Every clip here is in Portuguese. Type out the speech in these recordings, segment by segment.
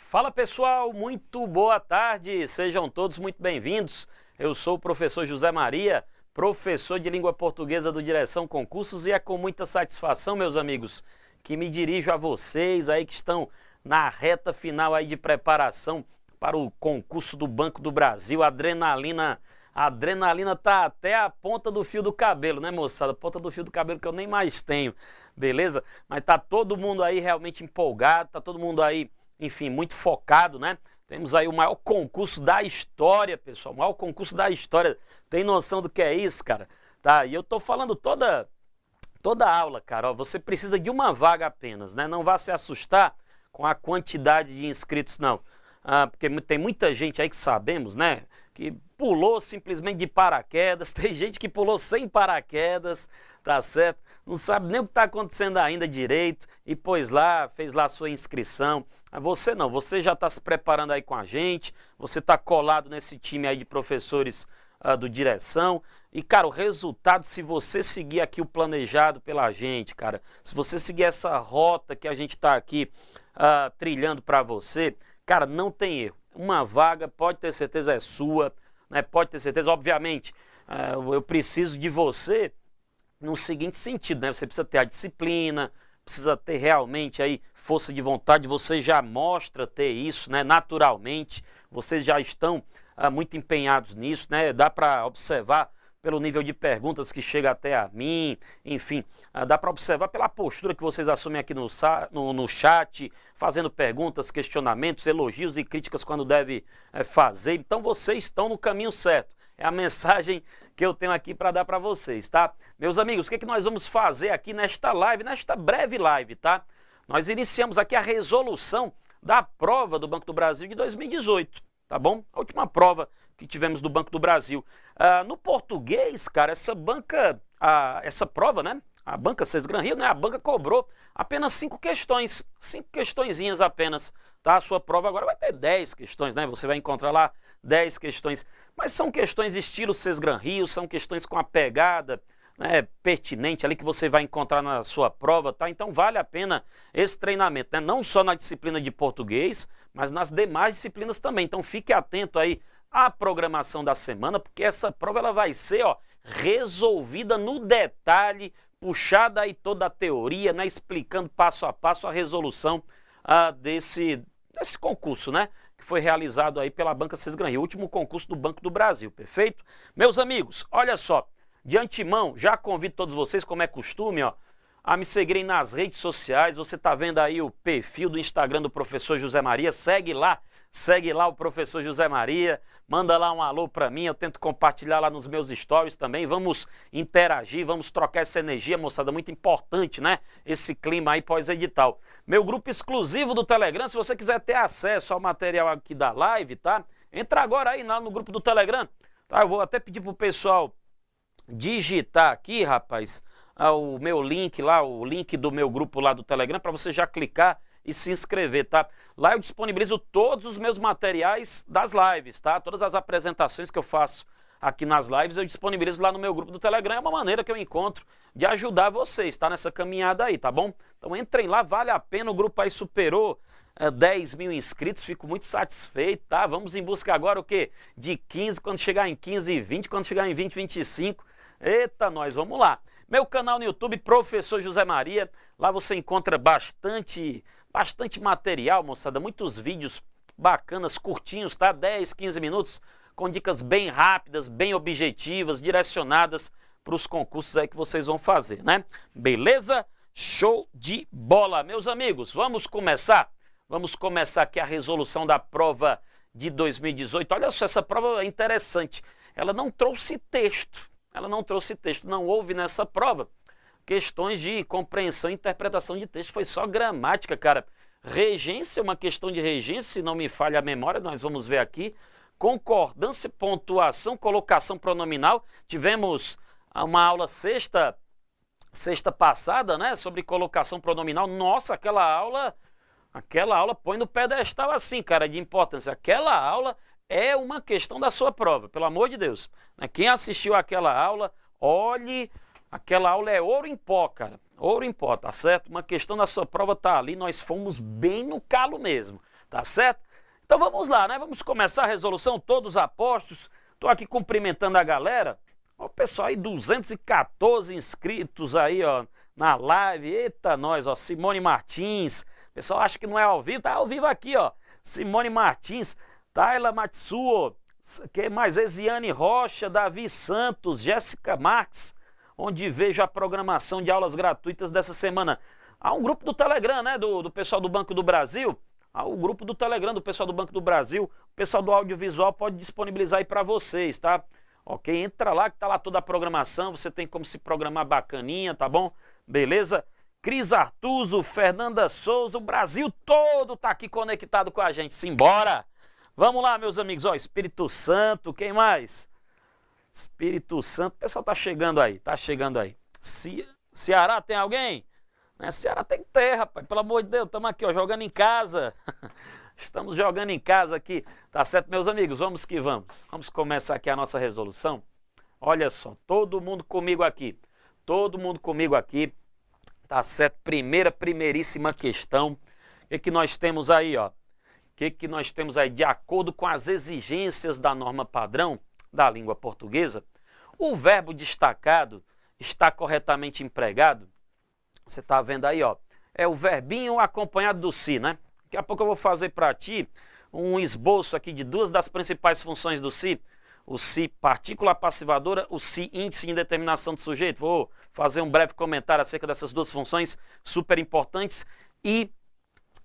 Fala pessoal, muito boa tarde, sejam todos muito bem-vindos. Eu sou o professor José Maria, professor de língua portuguesa do Direção Concursos, e é com muita satisfação, meus amigos, que me dirijo a vocês aí que estão na reta final aí de preparação para o concurso do Banco do Brasil. A adrenalina tá até a ponta do fio do cabelo, né, moçada? A ponta do fio do cabelo que eu nem mais tenho, beleza? Mas tá todo mundo aí realmente empolgado, tá todo mundo aí, enfim, muito focado, né? Temos aí o maior concurso da história, pessoal, o maior concurso da história. Tem noção do que é isso, cara? Tá, e eu tô falando toda aula, cara, ó, você precisa de uma vaga apenas, né? Não vá se assustar com a quantidade de inscritos, não. Porque tem muita gente aí que sabemos, né? Que pulou simplesmente de paraquedas, tem gente que pulou sem paraquedas, tá certo? Não sabe nem o que está acontecendo ainda direito e fez lá a sua inscrição. Você não, você já está se preparando aí com a gente, você está colado nesse time aí de professores do Direção. E, cara, o resultado, se você seguir aqui o planejado pela gente, cara, se você seguir essa rota que a gente está aqui trilhando para você, cara, não tem erro. Uma vaga, pode ter certeza, é sua, né? Pode ter certeza, obviamente, eu preciso de você no seguinte sentido, né? Você precisa ter a disciplina, precisa ter realmente aí força de vontade, você já mostra ter isso, né? Naturalmente, vocês já estão muito empenhados nisso, né? Dá para observar pelo nível de perguntas que chega até a mim, enfim, dá para observar pela postura que vocês assumem aqui no chat, fazendo perguntas, questionamentos, elogios e críticas quando deve fazer. Então vocês estão no caminho certo. É a mensagem que eu tenho aqui para dar para vocês, tá? Meus amigos, o que nós vamos fazer aqui nesta live, nesta breve live, tá? Nós iniciamos aqui a resolução da prova do Banco do Brasil de 2018, tá bom? A última prova que tivemos do Banco do Brasil. No português, cara, essa prova, né? A banca Sesgran Rio, né? A banca cobrou apenas 5 questões, 5 questõezinhas apenas, tá? A sua prova agora vai ter 10 questões, né? Você vai encontrar lá 10 questões, mas são questões estilo Sesgran Rio, são questões com a pegada, né, pertinente ali que você vai encontrar na sua prova, tá? Então vale a pena esse treinamento, né? Não só na disciplina de português, mas nas demais disciplinas também. Então fique atento aí à programação da semana, porque essa prova ela vai ser, ó, resolvida no detalhe, puxada aí toda a teoria, né, explicando passo a passo a resolução desse concurso, né, que foi realizado aí pela Banca Sesgran Rio, o último concurso do Banco do Brasil, perfeito? Meus amigos, olha só, de antemão, já convido todos vocês, como é costume, ó, a me seguirem nas redes sociais. Você tá vendo aí o perfil do Instagram do professor José Maria, segue lá o professor José Maria, manda lá um alô para mim, eu tento compartilhar lá nos meus stories também, vamos interagir, vamos trocar essa energia, moçada, muito importante, né? Esse clima aí pós-edital. Meu grupo exclusivo do Telegram, se você quiser ter acesso ao material aqui da live, tá? Entra agora aí no grupo do Telegram, tá? Eu vou até pedir pro pessoal digitar aqui, rapaz, o meu link lá, o link do meu grupo lá do Telegram, para você já clicar e se inscrever, tá? Lá eu disponibilizo todos os meus materiais das lives, tá? Todas as apresentações que eu faço aqui nas lives eu disponibilizo lá no meu grupo do Telegram. É uma maneira que eu encontro de ajudar vocês, tá? Nessa caminhada aí, tá bom? Então entrem lá, vale a pena, o grupo aí superou 10 mil inscritos, fico muito satisfeito, tá? Vamos em busca agora o quê? De 15, quando chegar em 15 e 20, quando chegar em 20, 25. Eita, nós, vamos lá. Meu canal no YouTube, Professor José Maria, lá você encontra bastante material, moçada, muitos vídeos bacanas, curtinhos, tá? 10, 15 minutos, com dicas bem rápidas, bem objetivas, direcionadas para os concursos aí que vocês vão fazer, né? Beleza? Show de bola, meus amigos, vamos começar? Vamos começar aqui a resolução da prova de 2018. Olha só, essa prova é interessante, ela não trouxe texto. Não houve nessa prova questões de compreensão e interpretação de texto, foi só gramática, cara. Regência, uma questão de regência, se não me falha a memória, nós vamos ver aqui. Concordância, pontuação, colocação pronominal. Tivemos uma aula sexta passada, né, sobre colocação pronominal. Nossa, aquela aula põe no pedestal assim, cara, de importância. Aquela aula é uma questão da sua prova, pelo amor de Deus. Quem assistiu àquela aula, olhe, aquela aula é ouro em pó, cara. Ouro em pó, tá certo? Uma questão da sua prova tá ali, nós fomos bem no calo mesmo. tá certo? Então vamos lá, né? Vamos começar a resolução, todos apostos. Tô aqui cumprimentando a galera. Ó, o pessoal aí, 214 inscritos aí, ó, na live. Eita, nós, ó, Simone Martins. O pessoal acha que não é ao vivo, tá ao vivo aqui, ó. Simone Martins, Tayla Matsuo, que mais? Esiane Rocha, Davi Santos, Jéssica Marques, onde vejo a programação de aulas gratuitas dessa semana. Há um grupo do Telegram, né, do pessoal do Banco do Brasil. Há o grupo do Telegram do pessoal do Banco do Brasil. O pessoal do audiovisual pode disponibilizar aí para vocês, tá? Ok? Entra lá que tá lá toda a programação. Você tem como se programar bacaninha, tá bom? Beleza? Cris Artuso, Fernanda Souza, o Brasil todo tá aqui conectado com a gente. Simbora! Vamos lá, meus amigos. Ó, Espírito Santo, quem mais? Espírito Santo, o pessoal tá chegando aí, tá chegando aí. Ceará tem alguém? Né? Ceará tem que ter, rapaz, pelo amor de Deus, estamos aqui, ó, jogando em casa. Estamos jogando em casa aqui, tá certo, meus amigos? Vamos que vamos. Vamos começar aqui a nossa resolução. Olha só, todo mundo comigo aqui. Todo mundo comigo aqui. Tá certo? Primeiríssima questão. O que nós temos aí, ó? O que nós temos aí? De acordo com as exigências da norma padrão da língua portuguesa, o verbo destacado está corretamente empregado? Você tá vendo aí, ó? É o verbinho acompanhado do si, né? Daqui a pouco eu vou fazer para ti um esboço aqui de duas das principais funções do si. O si partícula passivadora, o si índice de indeterminação do sujeito. Vou fazer um breve comentário acerca dessas duas funções super importantes e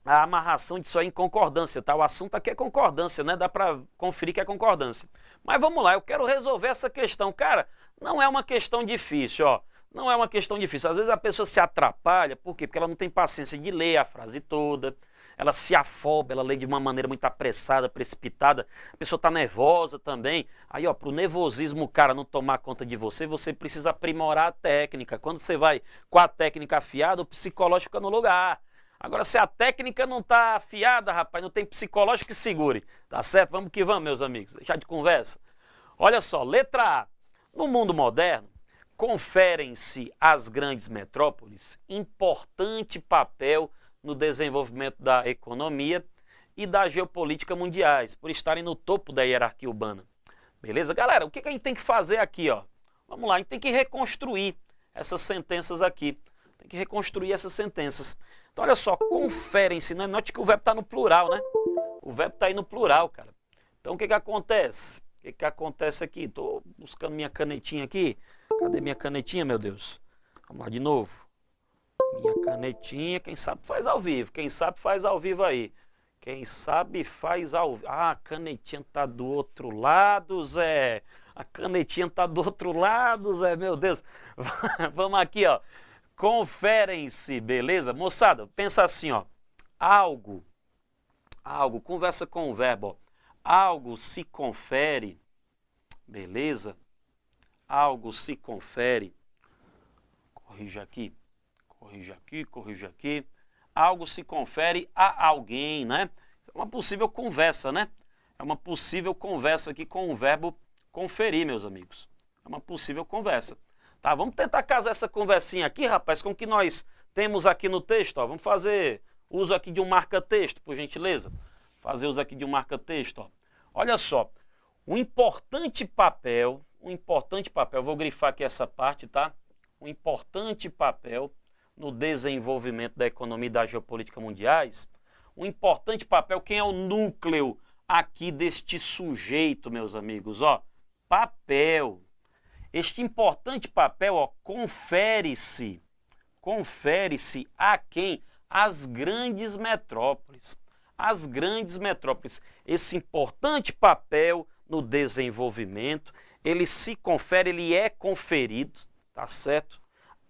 a amarração disso aí em concordância, tá? O assunto aqui é concordância, né? Dá para conferir que é concordância. Mas vamos lá, eu quero resolver essa questão. Cara, não é uma questão difícil, ó. Não é uma questão difícil. Às vezes a pessoa se atrapalha, por quê? Porque ela não tem paciência de ler a frase toda. Ela se afoba, ela lê de uma maneira muito apressada, precipitada, a pessoa está nervosa também. Aí, ó, para o nervosismo, o cara não tomar conta de você, você precisa aprimorar a técnica. Quando você vai com a técnica afiada, o psicológico fica no lugar. Agora, se a técnica não está afiada, rapaz, não tem psicológico que segure. Tá certo? Vamos que vamos, meus amigos. Deixar de conversa. Olha só, letra A. No mundo moderno, conferem-se às grandes metrópoles importante papel no desenvolvimento da economia e da geopolítica mundiais, por estarem no topo da hierarquia urbana. Beleza? Galera, o que a gente tem que fazer aqui, ó? Vamos lá, a gente tem que reconstruir essas sentenças aqui. Tem que reconstruir essas sentenças. Então, olha só, conferem-se, né? Note que o verbo está no plural, né? O verbo está aí no plural, cara. Então, o que acontece? O que acontece aqui? Estou buscando minha canetinha aqui. Cadê minha canetinha, meu Deus? Vamos lá de novo. Minha canetinha, quem sabe faz ao vivo. Quem sabe faz ao vivo aí. Quem sabe faz ao vivo. Ah, a canetinha tá do outro lado, Zé. A canetinha tá do outro lado, Zé. Meu Deus. Vamos aqui, ó. Conferem-se, beleza? Moçada, pensa assim, ó. Algo, conversa com o verbo, ó. Algo se confere, beleza? Algo se confere. Corrija aqui. Corrija aqui. Algo se confere a alguém, né? É uma possível conversa, né? É uma possível conversa aqui com o verbo conferir, meus amigos. É uma possível conversa. Tá, vamos tentar casar essa conversinha aqui, rapaz, com o que nós temos aqui no texto, ó. Vamos fazer uso aqui de um marca-texto, por gentileza. Fazer uso aqui de um marca-texto, ó. Olha só, um importante papel, vou grifar aqui essa parte, tá? Um importante papel no desenvolvimento da economia e da geopolítica mundiais, um importante papel, quem é o núcleo aqui deste sujeito, meus amigos? Ó, papel. Este importante papel, ó, confere-se a quem? Às grandes metrópoles. As grandes metrópoles. Esse importante papel no desenvolvimento, ele se confere, ele é conferido, tá certo?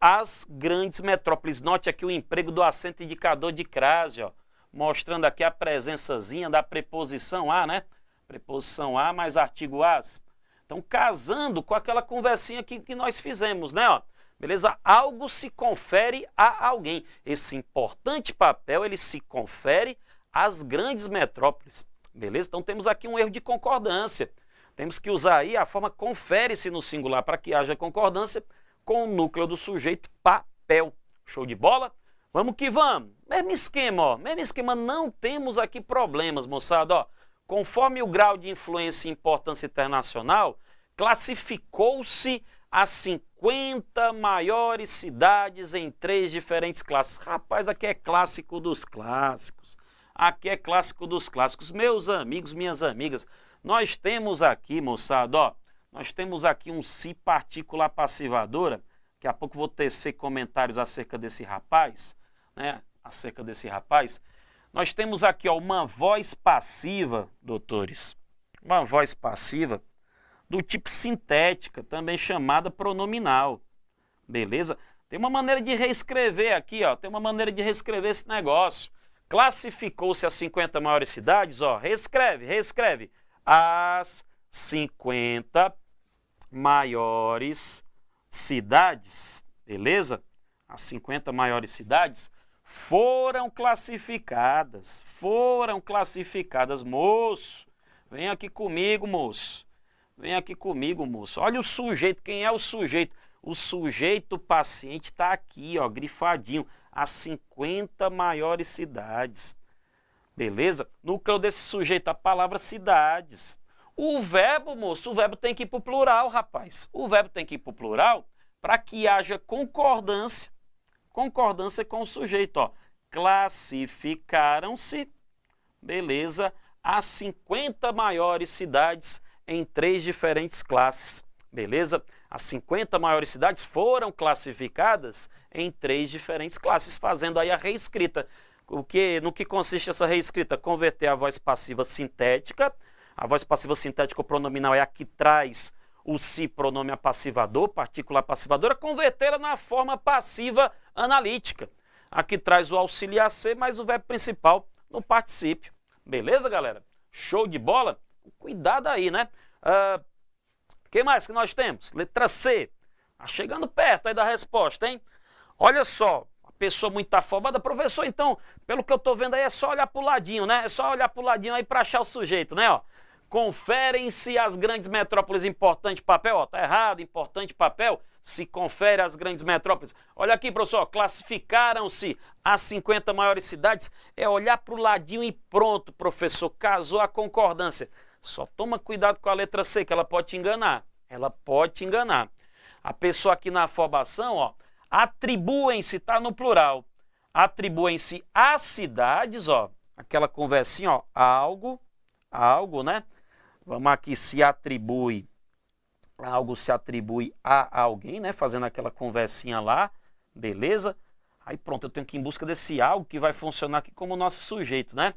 As grandes metrópoles. Note aqui o emprego do acento indicador de crase, ó, mostrando aqui a presençazinha da preposição a, né? Preposição a mais artigo as. Então, casando com aquela conversinha que nós fizemos, né? Ó, beleza? Algo se confere a alguém. Esse importante papel, ele se confere às grandes metrópoles. Beleza? Então, temos aqui um erro de concordância. Temos que usar aí a forma confere-se no singular para que haja concordância com o núcleo do sujeito papel. Show de bola? Vamos que vamos. Mesmo esquema, ó. Mesmo esquema, não temos aqui problemas, moçada, ó. Conforme o grau de influência e importância internacional, classificou-se as 50 maiores cidades em 3 diferentes classes. Rapaz, aqui é clássico dos clássicos. Aqui é clássico dos clássicos. Meus amigos, minhas amigas, nós temos aqui, moçada, ó, nós temos aqui um si particular passivadora. Daqui a pouco vou tecer comentários acerca desse rapaz, né? Acerca desse rapaz. Nós temos aqui, ó, uma voz passiva, doutores. Uma voz passiva do tipo sintética, também chamada pronominal. Beleza? Tem uma maneira de reescrever aqui, ó. Tem uma maneira de reescrever esse negócio. Classificou-se as 50 maiores cidades, ó. Reescreve. As 50 maiores cidades, beleza? As 50 maiores cidades foram classificadas, moço. Vem aqui comigo, moço. Vem aqui comigo, moço. Olha o sujeito, quem é o sujeito? O sujeito paciente está aqui, ó, grifadinho. As 50 maiores cidades. Beleza? Núcleo desse sujeito, a palavra cidades. O verbo, moço, o verbo tem que ir para o plural, rapaz. O verbo tem que ir para o plural para que haja concordância. Concordância com o sujeito, ó. Classificaram-se, beleza, as 50 maiores cidades em 3 diferentes classes, beleza? As 50 maiores cidades foram classificadas em 3 diferentes classes, fazendo aí a reescrita. No que consiste essa reescrita? Converter a voz passiva sintética. A voz passiva sintética ou pronominal é a que traz o si, pronome passivador, partícula passivadora, convertê-la na forma passiva analítica. A que traz o auxiliar ser mais o verbo principal no particípio. Beleza, galera? Show de bola? Cuidado aí, né? O que mais que nós temos? Letra C. Tá chegando perto aí da resposta, hein? Olha só, a pessoa muito afobada. Professor, então, pelo que eu tô vendo aí, é só olhar pro ladinho, né? É só olhar pro ladinho aí para achar o sujeito, né? Ó. Conferem-se as grandes metrópoles importante papel. Ó, tá errado, importante papel. Se confere às grandes metrópoles. Olha aqui, professor, classificaram-se as 50 maiores cidades. É olhar para o ladinho e pronto, professor. Casou a concordância. Só toma cuidado com a letra C, que ela pode te enganar. Ela pode te enganar. A pessoa aqui na afobação, ó, atribuem-se, tá no plural. Atribuem-se às cidades, ó, aquela conversinha, ó, algo, né? Vamos aqui, se atribui, algo se atribui a alguém, né? Fazendo aquela conversinha lá, beleza? Aí pronto, eu tenho que ir em busca desse algo que vai funcionar aqui como nosso sujeito, né?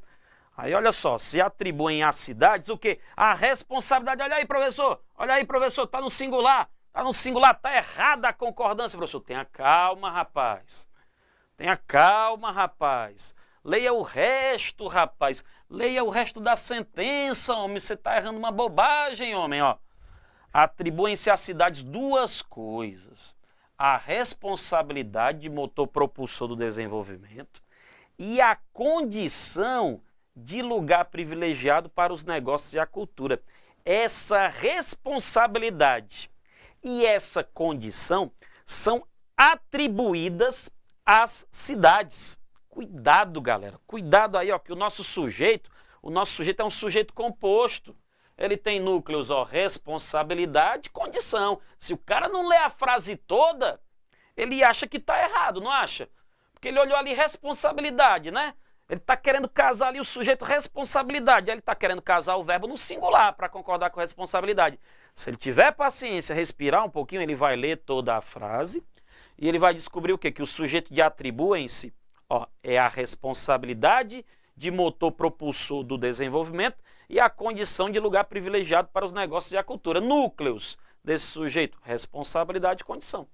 Aí olha só, se atribuem às cidades, o quê? A responsabilidade, olha aí, professor, tá no singular, tá errada a concordância, professor. Tenha calma, rapaz. Leia o resto, rapaz. Leia o resto da sentença, homem. Você está errando uma bobagem, homem, ó. Atribuem-se às cidades 2 coisas. A responsabilidade de motor propulsor do desenvolvimento e a condição de lugar privilegiado para os negócios e a cultura. Essa responsabilidade e essa condição são atribuídas às cidades. Cuidado, galera. Cuidado aí, ó, que o nosso sujeito é um sujeito composto. Ele tem núcleos, ó, responsabilidade, condição. Se o cara não lê a frase toda, ele acha que está errado, não acha? Porque ele olhou ali responsabilidade, né? Ele está querendo casar ali o sujeito responsabilidade. Aí ele está querendo casar o verbo no singular para concordar com responsabilidade. Se ele tiver paciência, respirar um pouquinho, ele vai ler toda a frase e ele vai descobrir o quê? Que o sujeito de atribuem-se, ó, é a responsabilidade de motor propulsor do desenvolvimento e a condição de lugar privilegiado para os negócios e a cultura. Núcleos desse sujeito, responsabilidade e condição.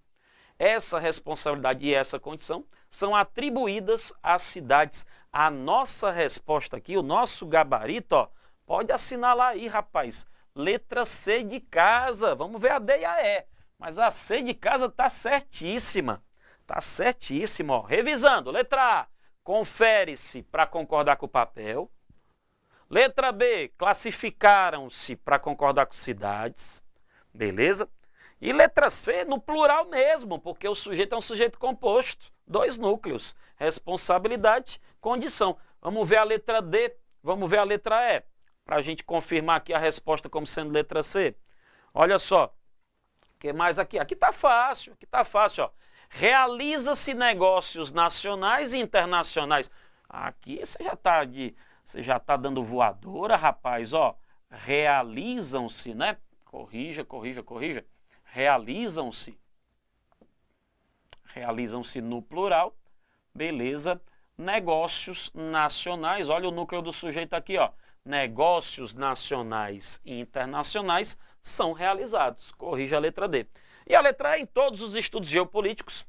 Essa responsabilidade e essa condição são atribuídas às cidades. A nossa resposta aqui, o nosso gabarito, ó, pode assinalar aí, rapaz. Letra C de casa. Vamos ver a D e a E. Mas a C de casa está certíssima. Está certíssima, ó. Revisando. Letra A, confere-se para concordar com o papel. Letra B, classificaram-se para concordar com cidades. Beleza? E letra C, no plural mesmo, porque o sujeito é um sujeito composto. 2 núcleos, responsabilidade, condição. Vamos ver a letra D, vamos ver a letra E, para a gente confirmar aqui a resposta como sendo letra C. Olha só, o que mais aqui? Aqui está fácil, ó. Realiza-se negócios nacionais e internacionais. Aqui você já tá dando voadora, rapaz, ó. Realizam-se, né? Corrija. Realizam-se no plural, beleza, negócios nacionais, olha o núcleo do sujeito aqui, ó, negócios nacionais e internacionais são realizados, corrija a letra D. E a letra E, em todos os estudos geopolíticos,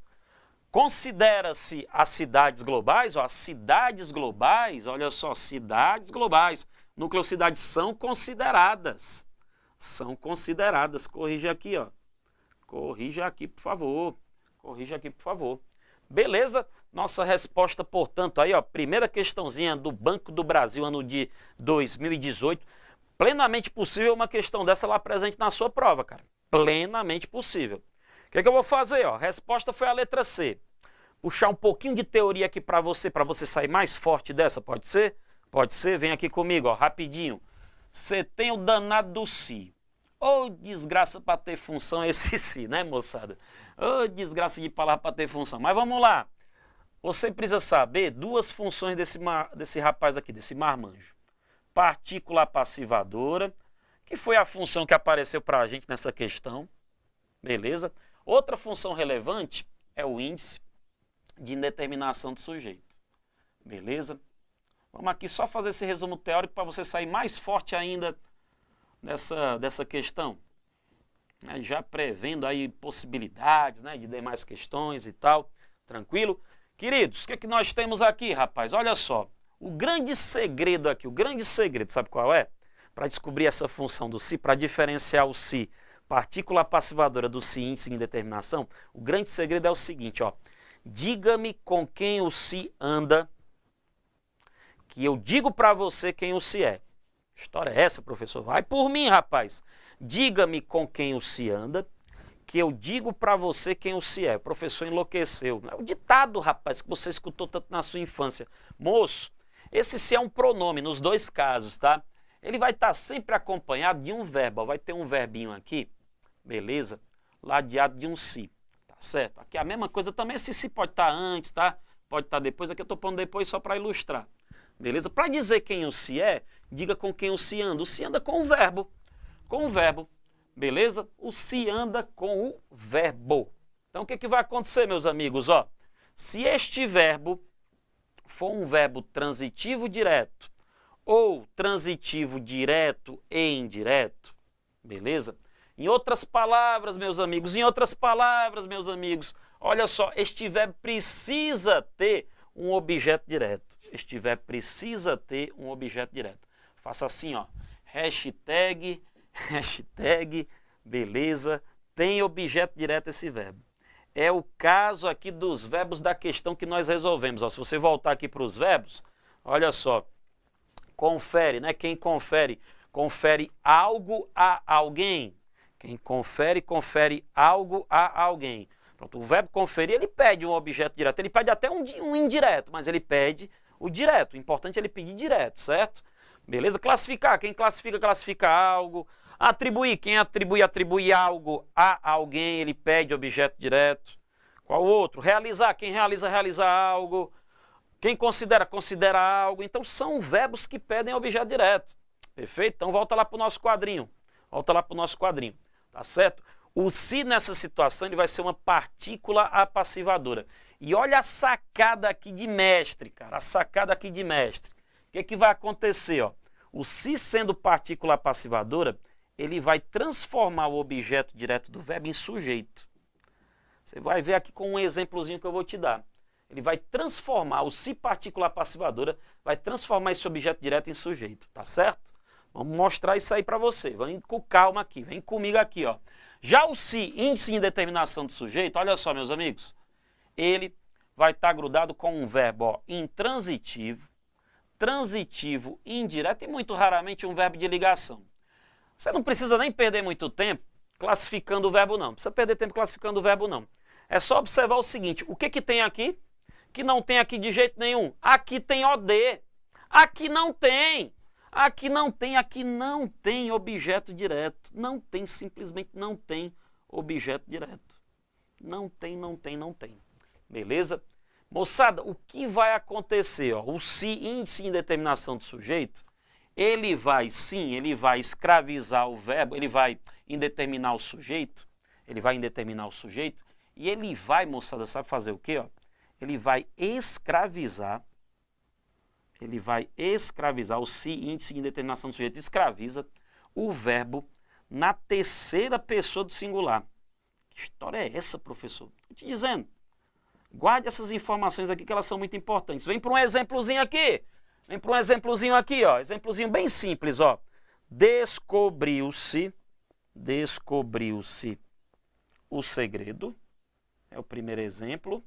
considera-se as cidades globais, ó, as cidades globais, olha só, cidades globais, núcleo cidades são consideradas, corrija aqui, ó. Corrija aqui, por favor. Beleza? Nossa resposta, portanto, aí, ó, primeira questãozinha do Banco do Brasil, ano de 2018. Plenamente possível uma questão dessa lá presente na sua prova, cara. Plenamente possível. O que é que eu vou fazer, ó? A resposta foi a letra C. Puxar um pouquinho de teoria aqui para você sair mais forte dessa, pode ser? Pode ser, vem aqui comigo, ó, rapidinho. Você tem o danado do si. Ô, desgraça para ter função esse si, né, moçada? Ô, desgraça de palavra para ter função. Mas vamos lá. Você precisa saber 2 funções desse rapaz aqui, desse marmanjo. Partícula passivadora, que foi a função que apareceu para a gente nessa questão. Beleza? Outra função relevante é o índice de indeterminação do sujeito. Beleza? Vamos aqui só fazer esse resumo teórico para você sair mais forte ainda dessa questão. Já prevendo aí possibilidades, né, de demais questões e tal. Tranquilo? Queridos, o que é que nós temos aqui, rapaz? Olha só. O grande segredo aqui, sabe qual é? Para descobrir essa função do si, para diferenciar o si, partícula passivadora do si, índice de indeterminação, o grande segredo é o seguinte, ó. Diga-me com quem o si anda, que eu digo para você quem o si é. Que história é essa, professor? Vai por mim, rapaz. Diga-me com quem o si anda, que eu digo para você quem o si é. O professor enlouqueceu. É o ditado, rapaz, que você escutou tanto na sua infância. Moço, esse si é um pronome nos 2 casos, tá? Ele vai estar sempre acompanhado de um verbo. Ó, vai ter um verbinho aqui, beleza? Ladeado de um si, tá certo? Aqui a mesma coisa também, esse si pode estar antes, tá? Pode estar depois, aqui eu estou pondo depois só para ilustrar. Beleza? Para dizer quem o si é, diga com quem o si anda. O si anda com o verbo. Beleza? O si anda com o verbo. Então, o que vai acontecer, meus amigos? Ó, se este verbo for um verbo transitivo direto ou transitivo direto e indireto, beleza? Em outras palavras, meus amigos, olha só, este verbo precisa ter um objeto direto. Faça assim, ó, hashtag, beleza, tem objeto direto esse verbo. É o caso aqui dos verbos da questão que nós resolvemos. Ó, se você voltar aqui para os verbos, olha só, confere, né? Quem confere? Confere algo a alguém. Quem confere, confere algo a alguém. Pronto, o verbo conferir, ele pede um objeto direto. Ele pede até um indireto, mas ele pede o direto. O importante é ele pedir direto, certo? Beleza? Classificar. Quem classifica, classifica algo. Atribuir. Quem atribui, atribui algo a alguém. Ele pede objeto direto. Qual outro? Realizar. Quem realiza, realiza algo. Quem considera, considera algo. Então, são verbos que pedem objeto direto. Perfeito? Então, volta lá para o nosso quadrinho. Tá certo? O si nessa situação ele vai ser uma partícula apassivadora. E olha a sacada aqui de mestre, cara. O que vai acontecer? Ó? O si sendo partícula apassivadora, ele vai transformar o objeto direto do verbo em sujeito. Você vai ver aqui com um exemplozinho que eu vou te dar. Ele vai transformar, o si partícula apassivadora, vai transformar esse objeto direto em sujeito. Tá certo? Vamos mostrar isso aí para você. Vem com calma aqui, vem comigo aqui, ó. Já o si, índice de indeterminação do sujeito, olha só, meus amigos, ele vai estar grudado com um verbo, ó, intransitivo, transitivo, indireto e muito raramente um verbo de ligação. Você não precisa nem perder muito tempo classificando o verbo não. Não precisa perder tempo classificando o verbo não. É só observar o seguinte, o que tem aqui? Que não tem aqui de jeito nenhum. Aqui tem OD. Aqui não tem. Aqui não tem objeto direto. Não tem, simplesmente não tem objeto direto. Não tem. Beleza? Moçada, o que vai acontecer? Ó, o se, índice de indeterminação do sujeito, ele vai escravizar o verbo, ele vai indeterminar o sujeito, e ele vai, moçada, sabe fazer o quê? Ó? Ele vai escravizar o se, índice de indeterminação do sujeito, escraviza o verbo na terceira pessoa do singular. Que história é essa, professor? Estou te dizendo. Guarde essas informações aqui que elas são muito importantes. Vem para um exemplozinho aqui. Ó. Exemplozinho bem simples, ó. Descobriu-se o segredo. É o primeiro exemplo.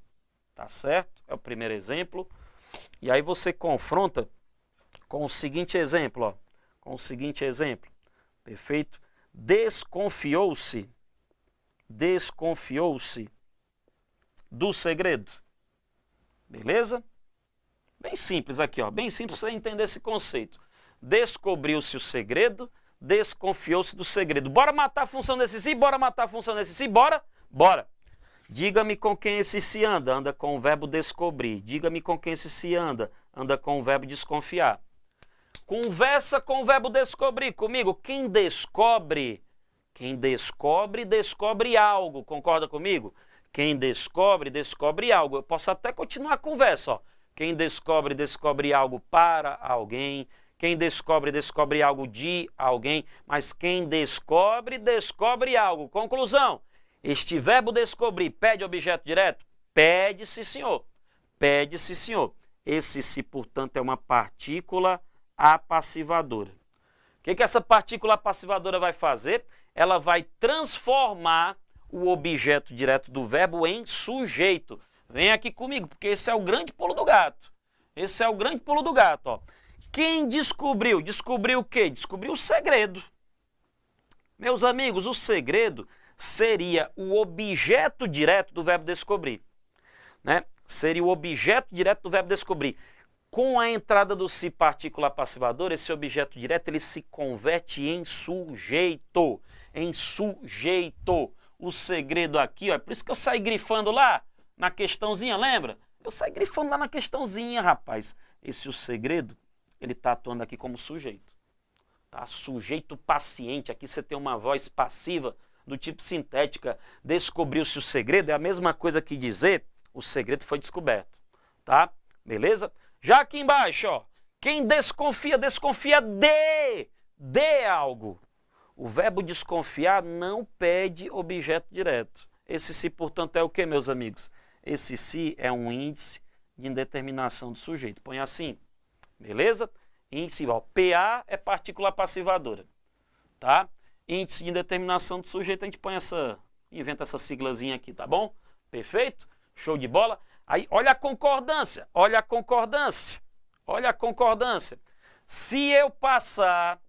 Tá certo? É o primeiro exemplo. E aí você confronta com o seguinte exemplo, ó. Perfeito? Desconfiou-se do segredo. Beleza? Bem simples aqui, ó. Bem simples para você entender esse conceito. Descobriu-se o segredo, desconfiou-se do segredo. Bora matar a função desse se? Bora? Diga-me com quem esse se anda. Anda com o verbo descobrir. Diga-me com quem esse se anda. Anda com o verbo desconfiar. Conversa com o verbo descobrir comigo. Quem descobre, descobre algo. Concorda comigo? Quem descobre algo. Eu posso até continuar a conversa, ó. Quem descobre algo para alguém. Quem descobre algo de alguém. Mas quem descobre algo. Conclusão. Este verbo descobrir pede objeto direto? Pede, sim, senhor. Esse se, portanto, é uma partícula apassivadora. O que essa partícula apassivadora vai fazer? Ela vai transformar o objeto direto do verbo em sujeito. Vem aqui comigo, porque esse é o grande pulo do gato. Ó. Quem descobriu? Descobriu o quê? Descobriu o segredo. Meus amigos, o segredo seria o objeto direto do verbo descobrir. Né? Seria o objeto direto do verbo descobrir. Com a entrada do se partícula passivadora, esse objeto direto ele se converte em sujeito. O segredo aqui, ó, é por isso que eu saí grifando lá na questãozinha, lembra? Eu saí grifando lá na questãozinha, rapaz. O segredo, ele está atuando aqui como sujeito. Tá? Sujeito paciente, aqui você tem uma voz passiva do tipo sintética. Descobriu-se o segredo, é a mesma coisa que dizer o segredo foi descoberto. Tá? Beleza? Já aqui embaixo, ó, quem desconfia de algo. O verbo desconfiar não pede objeto direto. Esse se, portanto, é o que, meus amigos? Esse se é um índice de indeterminação do sujeito. Põe assim, beleza? Índice, ó, PA é partícula passivadora, tá? Índice de indeterminação do sujeito, a gente põe inventa essa siglazinha aqui, tá bom? Perfeito? Show de bola? Aí, olha a concordância. Se eu passar,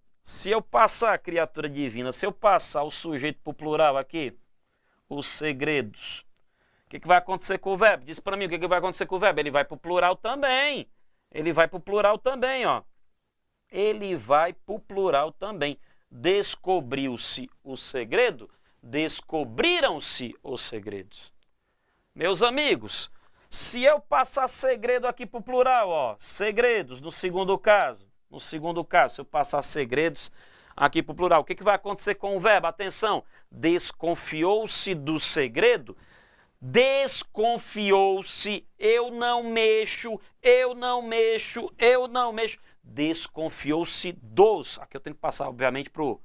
criatura divina, se eu passar o sujeito para o plural aqui, os segredos, o que vai acontecer com o verbo? Diz para mim o que vai acontecer com o verbo. Ele vai para o plural também. Ó. Ele vai para o plural também. Descobriu-se o segredo, descobriram-se os segredos. Meus amigos, se eu passar segredo aqui para o plural, ó, segredos, no segundo caso, se eu passar segredos aqui para o plural, o que vai acontecer com o verbo? Atenção, desconfiou-se do segredo, desconfiou-se, eu não mexo, desconfiou-se dos, aqui eu tenho que passar, obviamente, para o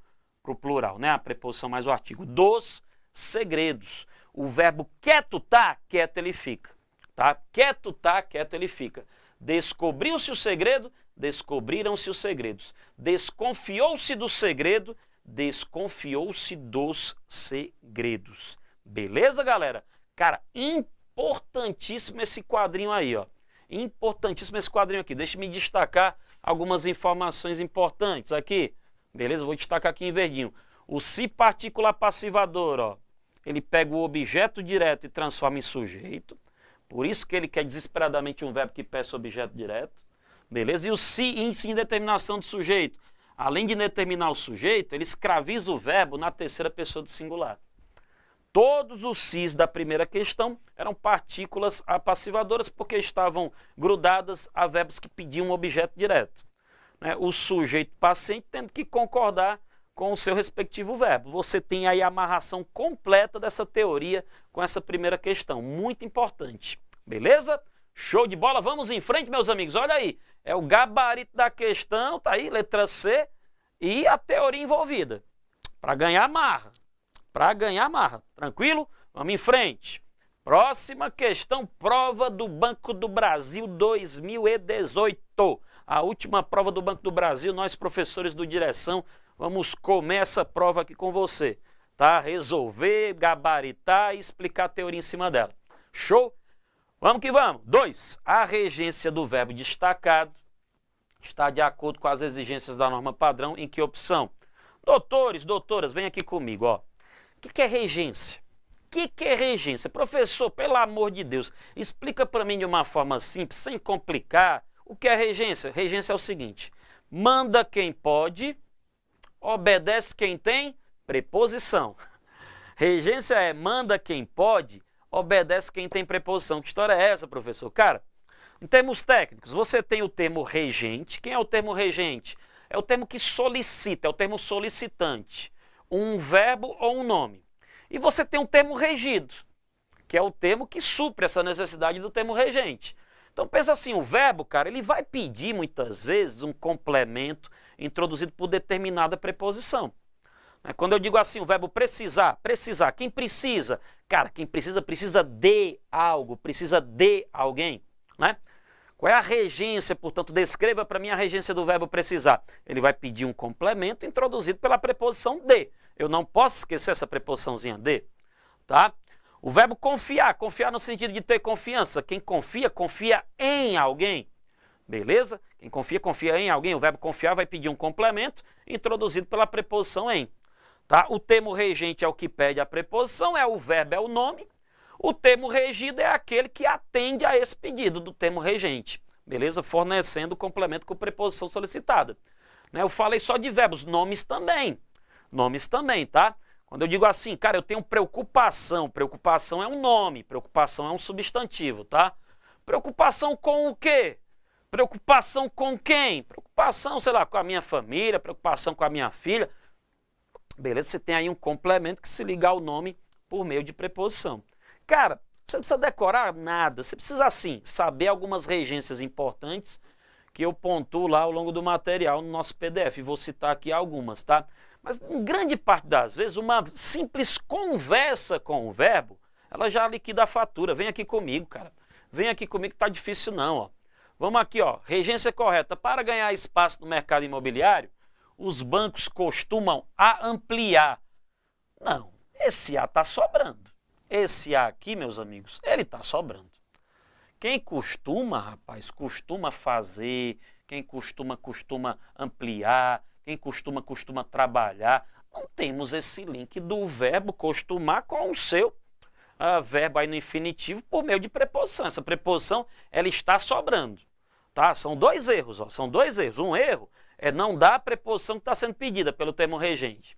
plural, né? A preposição mais o artigo, dos segredos. O verbo quieto tá, quieto ele fica. Tá? Quieto tá, quieto ele fica. Descobriu-se o segredo, descobriram-se os segredos. Desconfiou-se do segredo, desconfiou-se dos segredos. Beleza, galera? Cara, importantíssimo esse quadrinho aí, ó. Importantíssimo esse quadrinho aqui. Deixa eu me destacar algumas informações importantes aqui. Beleza? Vou destacar aqui em verdinho. O se partícula passivadora, ó, ele pega o objeto direto e transforma em sujeito. Por isso que ele quer desesperadamente um verbo que peça objeto direto. Beleza? E o se em indeterminação de sujeito, além de determinar o sujeito, ele escraviza o verbo na terceira pessoa do singular. Todos os sis da primeira questão eram partículas passivadoras porque estavam grudadas a verbos que pediam um objeto direto. O sujeito paciente tendo que concordar com o seu respectivo verbo. Você tem aí a amarração completa dessa teoria com essa primeira questão. Muito importante. Beleza? Show de bola. Vamos em frente, meus amigos. Olha aí. É o gabarito da questão, tá aí, letra C, e a teoria envolvida. Para ganhar, amarra. Para ganhar, amarra. Tranquilo? Vamos em frente. Próxima questão, prova do Banco do Brasil 2018. A última prova do Banco do Brasil, nós professores do Direção, vamos comer essa prova aqui com você. Tá? Resolver, gabaritar e explicar a teoria em cima dela. Show? Vamos que vamos. 2. A regência do verbo destacado está de acordo com as exigências da norma padrão. Em que opção? Doutores, doutoras, vem aqui comigo. Ó. O que é regência? O que é regência? Professor, pelo amor de Deus, explica para mim de uma forma simples, sem complicar. O que é regência? Regência é o seguinte: manda quem pode, obedece quem tem preposição. Regência é manda quem pode, obedece quem tem preposição. Que história é essa, professor? Cara, em termos técnicos, você tem o termo regente. Quem é o termo regente? É o termo que solicita, é o termo solicitante. Um verbo ou um nome. E você tem um termo regido, que é o termo que supre essa necessidade do termo regente. Então pensa assim, o verbo, cara, ele vai pedir muitas vezes um complemento introduzido por determinada preposição. Quando eu digo assim, o verbo precisar, precisar, quem precisa? Cara, quem precisa, precisa de algo, precisa de alguém, né? Qual é a regência, portanto, descreva para mim a regência do verbo precisar. Ele vai pedir um complemento introduzido pela preposição de. Eu não posso esquecer essa preposiçãozinha de, tá? O verbo confiar, confiar no sentido de ter confiança. Quem confia, confia em alguém, beleza? Quem confia, confia em alguém. O verbo confiar vai pedir um complemento introduzido pela preposição em. Tá? O termo regente é o que pede a preposição, é o verbo, é o nome. O termo regido é aquele que atende a esse pedido do termo regente, beleza? Fornecendo o complemento com preposição solicitada. Eu falei só de verbos, nomes também, tá? Quando eu digo assim, cara, eu tenho preocupação, preocupação é um nome, preocupação é um substantivo, tá? Preocupação com o quê? Preocupação com quem? Preocupação, sei lá, com a minha família, preocupação com a minha filha. Beleza, você tem aí um complemento que se liga ao nome por meio de preposição. Cara, você não precisa decorar nada, você precisa, assim, saber algumas regências importantes que eu pontuo lá ao longo do material no nosso PDF. E vou citar aqui algumas, tá? Mas, em grande parte das vezes, uma simples conversa com o verbo, ela já liquida a fatura. Vem aqui comigo, cara. Vem aqui comigo que tá difícil não, ó. Vamos aqui, ó. Regência correta. Para ganhar espaço no mercado imobiliário, os bancos costumam ampliar. Não, esse A está sobrando. Esse A aqui, meus amigos, ele está sobrando. Quem costuma, rapaz, costuma fazer, quem costuma ampliar, quem costuma trabalhar. Não temos esse link do verbo costumar com o seu verbo aí no infinitivo por meio de preposição. Essa preposição, ela está sobrando. Tá? São dois erros, ó. São dois erros. Um erro é não dar a preposição que está sendo pedida pelo termo regente.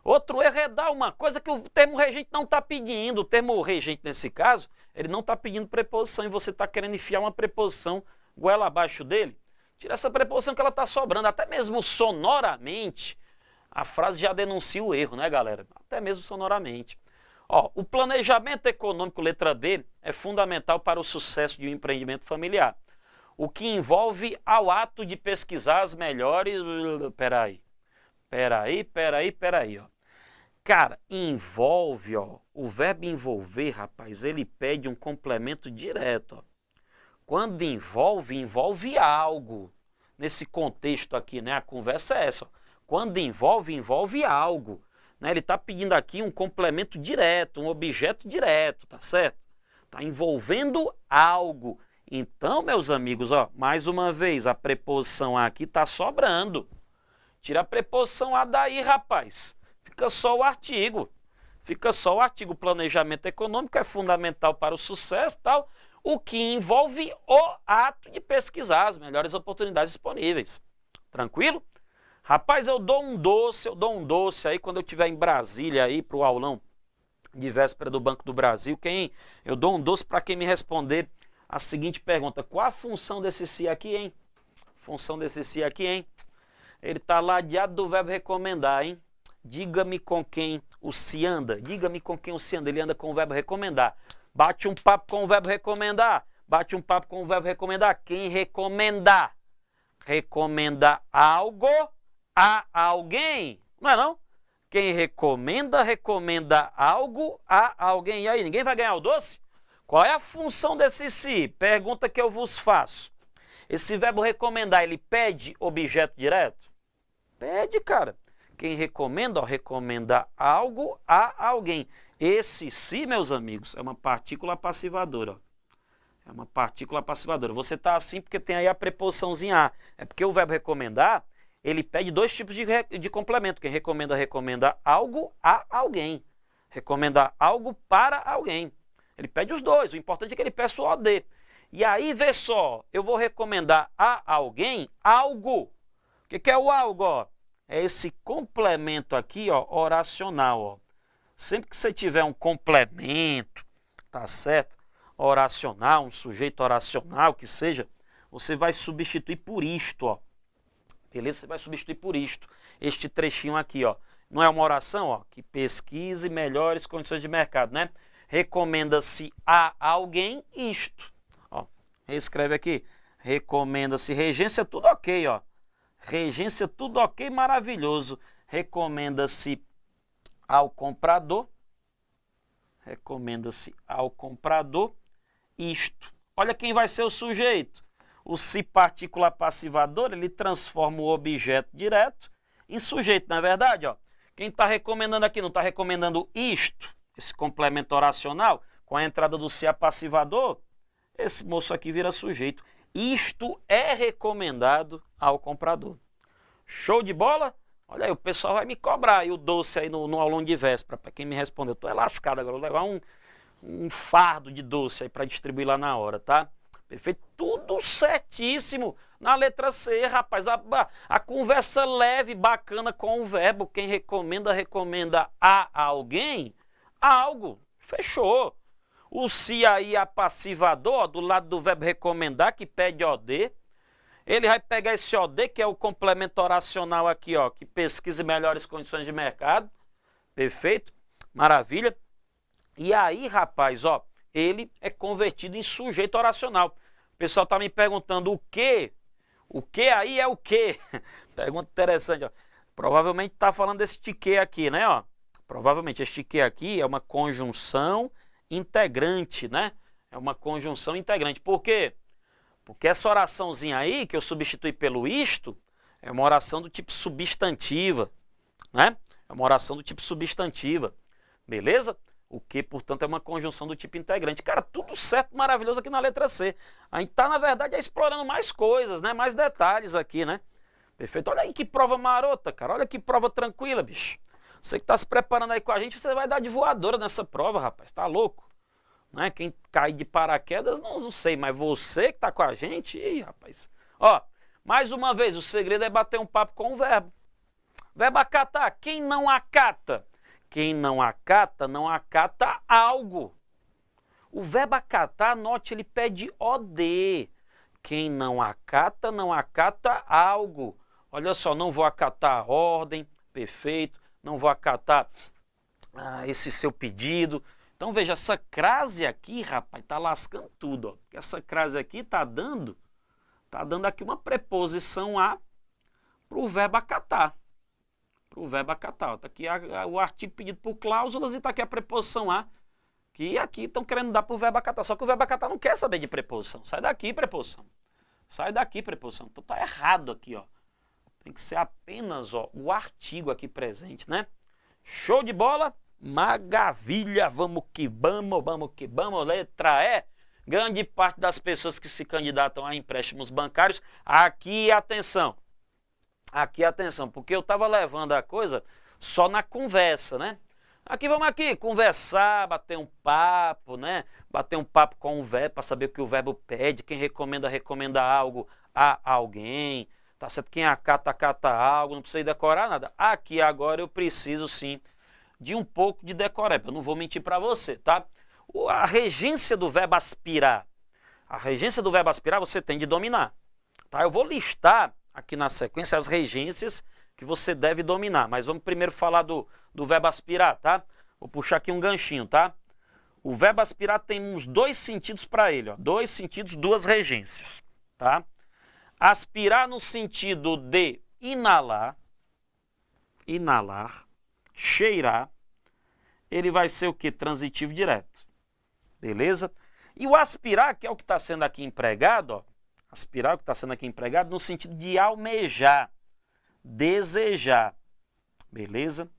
Outro erro é dar uma coisa que o termo regente não está pedindo. O termo regente, nesse caso, ele não está pedindo preposição e você está querendo enfiar uma preposição goela abaixo dele. Tira essa preposição que ela está sobrando. Até mesmo sonoramente, a frase já denuncia o erro, né, galera? Até mesmo sonoramente. Ó, o planejamento econômico, letra B, é fundamental para o sucesso de um empreendimento familiar. O que envolve ao ato de pesquisar as melhores... Peraí, ó. Cara, envolve, ó. O verbo envolver, rapaz, ele pede um complemento direto, ó. Quando envolve algo. Nesse contexto aqui, né? A conversa é essa, ó. Quando envolve algo. Né? Ele está pedindo aqui um complemento direto, um objeto direto, tá certo? Está envolvendo algo. Então, meus amigos, ó, mais uma vez, a preposição A aqui está sobrando. Tira a preposição A daí, rapaz. fica só o artigo. Fica só o artigo. Planejamento econômico é fundamental para o sucesso, tal, o que envolve o ato de pesquisar as melhores oportunidades disponíveis. Tranquilo? Rapaz, eu dou um doce aí quando eu estiver em Brasília aí para o aulão de véspera do Banco do Brasil. Eu dou um doce para quem me responder a seguinte pergunta: qual a função desse se aqui, hein? Função desse se aqui, hein? Ele está ladeado do verbo recomendar, hein? Diga-me com quem o se anda. Diga-me com quem o se anda. Ele anda com o verbo recomendar. Bate um papo com o verbo recomendar. Bate um papo com o verbo recomendar. Quem recomenda? Recomenda algo a alguém. Não é não? Quem recomenda, recomenda algo a alguém. E aí, ninguém vai ganhar o doce? Qual é a função desse se? Pergunta que eu vos faço. Esse verbo recomendar, ele pede objeto direto? Pede, cara. Quem recomenda, ó, recomenda algo a alguém. Esse se, meus amigos, é uma partícula passivadora. Ó. É uma partícula passivadora. Você está assim porque tem aí a preposiçãozinha a. É porque o verbo recomendar, ele pede dois tipos de complemento. Quem recomenda, recomenda algo a alguém. Recomenda algo para alguém. Ele pede os dois. O importante é que ele peça o OD. E aí, vê só, eu vou recomendar a alguém algo. O que é o algo? Ó? É esse complemento aqui, ó, oracional. Ó. Sempre que você tiver um complemento, tá certo? Oracional, um sujeito oracional, que seja, você vai substituir por isto, ó. Beleza? Você vai substituir por isto. Este trechinho aqui, ó. Não é uma oração, ó, que pesquise melhores condições de mercado, né? Recomenda-se a alguém isto. Ó, reescreve aqui. Recomenda-se regência, tudo ok, ó. Regência, tudo ok, maravilhoso. Recomenda-se ao comprador. Recomenda-se ao comprador isto. Olha quem vai ser o sujeito. O se partícula passivadora, ele transforma o objeto direto em sujeito, não é verdade? Ó? Quem está recomendando aqui não está recomendando isto, esse complemento oracional, com a entrada do se passivador, esse moço aqui vira sujeito. Isto é recomendado ao comprador. Show de bola? Olha aí, o pessoal vai me cobrar aí o doce aí no aulão de véspera, para quem me respondeu. Eu tô lascado agora, vou levar um fardo de doce aí para distribuir lá na hora, tá? Perfeito? Tudo certíssimo na letra C, rapaz. A conversa leve, bacana com o verbo. Quem recomenda, recomenda a alguém algo. Fechou. O se aí passivador, do lado do verbo recomendar, que pede OD. Ele vai pegar esse OD, que é o complemento oracional aqui, ó, que pesquise melhores condições de mercado. Perfeito? Maravilha. E aí, rapaz, ó, ele é convertido em sujeito oracional. O pessoal está me perguntando o que? O que aí é o que? Pergunta interessante, ó. Provavelmente está falando desse que aqui, né? Ó. Provavelmente este que aqui é uma conjunção integrante, né? É uma conjunção integrante. Por quê? Porque essa oraçãozinha aí, que eu substituí pelo isto, é uma oração do tipo substantiva, né? É uma oração do tipo substantiva. Beleza? O que, portanto, é uma conjunção do tipo integrante. Cara, tudo certo, maravilhoso aqui na letra C. A gente está, na verdade, explorando mais coisas, né? Mais detalhes aqui, né? Perfeito. Olha aí que prova marota, cara. Olha que prova tranquila, bicho. Você que está se preparando aí com a gente, você vai dar de voadora nessa prova, rapaz. Tá louco? Né? Quem cai de paraquedas, não sei, mas você que está com a gente, ih, rapaz. Ó, mais uma vez, o segredo é bater um papo com o verbo. Verbo acatar. Quem não acata? Quem não acata algo. O verbo acatar, note, ele pede OD. Quem não acata algo. Olha só, não vou acatar a ordem, perfeito. Não vou acatar esse seu pedido. Então, veja, essa crase aqui, rapaz, tá lascando tudo. Ó. Essa crase aqui tá dando aqui uma preposição a para o verbo acatar. O verbo acatar. Está aqui o artigo pedido por cláusulas e está aqui a preposição a, que aqui estão querendo dar para o verbo acatar. Só que o verbo acatar não quer saber de preposição. Sai daqui, preposição. Sai daqui, preposição. Então está errado aqui, ó. Tem que ser apenas, ó, o artigo aqui presente, né? Show de bola? Maravilha! Vamos que vamos. Letra E. Grande parte das pessoas que se candidatam a empréstimos bancários. Aqui, atenção. Aqui, atenção, porque eu estava levando a coisa só na conversa, né? Aqui, vamos aqui, conversar, bater um papo, né? Bater um papo com o verbo para saber o que o verbo pede. Quem recomenda algo a alguém. Tá certo? Quem acata algo, não precisa decorar nada. Aqui agora eu preciso sim de um pouco de decoreba. Eu não vou mentir para você, tá? A regência do verbo aspirar. A regência do verbo aspirar você tem de dominar. Tá? Eu vou listar aqui na sequência as regências que você deve dominar. Mas vamos primeiro falar do verbo aspirar, tá? Vou puxar aqui um ganchinho, tá? O verbo aspirar tem uns dois sentidos para ele, ó. Dois sentidos, duas regências, tá? Aspirar no sentido de inalar, cheirar, ele vai ser o que? Transitivo direto, beleza? E o aspirar, que é o que está sendo aqui empregado, ó, aspirar, o que está sendo aqui empregado, no sentido de almejar, desejar, beleza?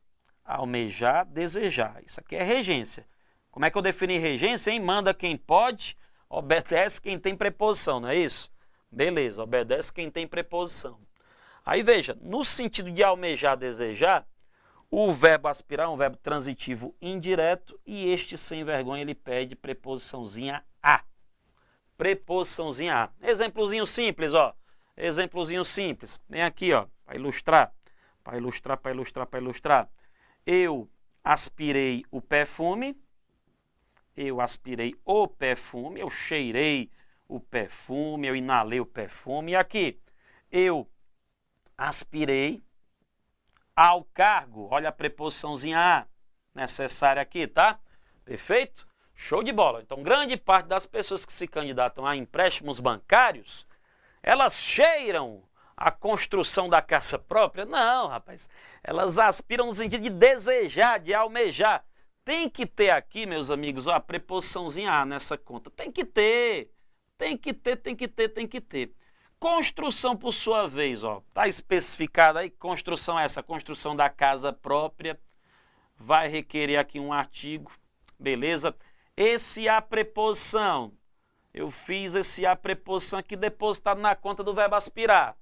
Almejar, desejar. Isso aqui é regência. Como é que eu defini regência, hein? Manda quem pode, obedece quem tem preposição, não é isso? Beleza, obedece quem tem preposição. Aí veja, no sentido de almejar, desejar, o verbo aspirar é um verbo transitivo indireto e este sem vergonha ele pede preposiçãozinha a. Preposiçãozinha a. Exemplozinho simples, ó. Exemplozinho simples. Vem aqui, ó, para ilustrar. Para ilustrar. Eu aspirei o perfume. Eu aspirei o perfume. Eu cheirei o perfume. Eu inalei o perfume. E aqui, eu aspirei ao cargo. Olha a preposiçãozinha a necessária aqui, tá? Perfeito? Show de bola. Então, grande parte das pessoas que se candidatam a empréstimos bancários, elas cheiram a construção da casa própria? Não, rapaz. Elas aspiram no sentido de desejar, de almejar. Tem que ter aqui, meus amigos, ó, a preposiçãozinha a nessa conta. Tem que ter. Tem que ter. Construção, por sua vez, ó, tá especificada aí, construção essa, construção da casa própria, vai requerer aqui um artigo, beleza? Esse a preposição, eu fiz esse a preposição aqui depositado na conta do verbo aspirar,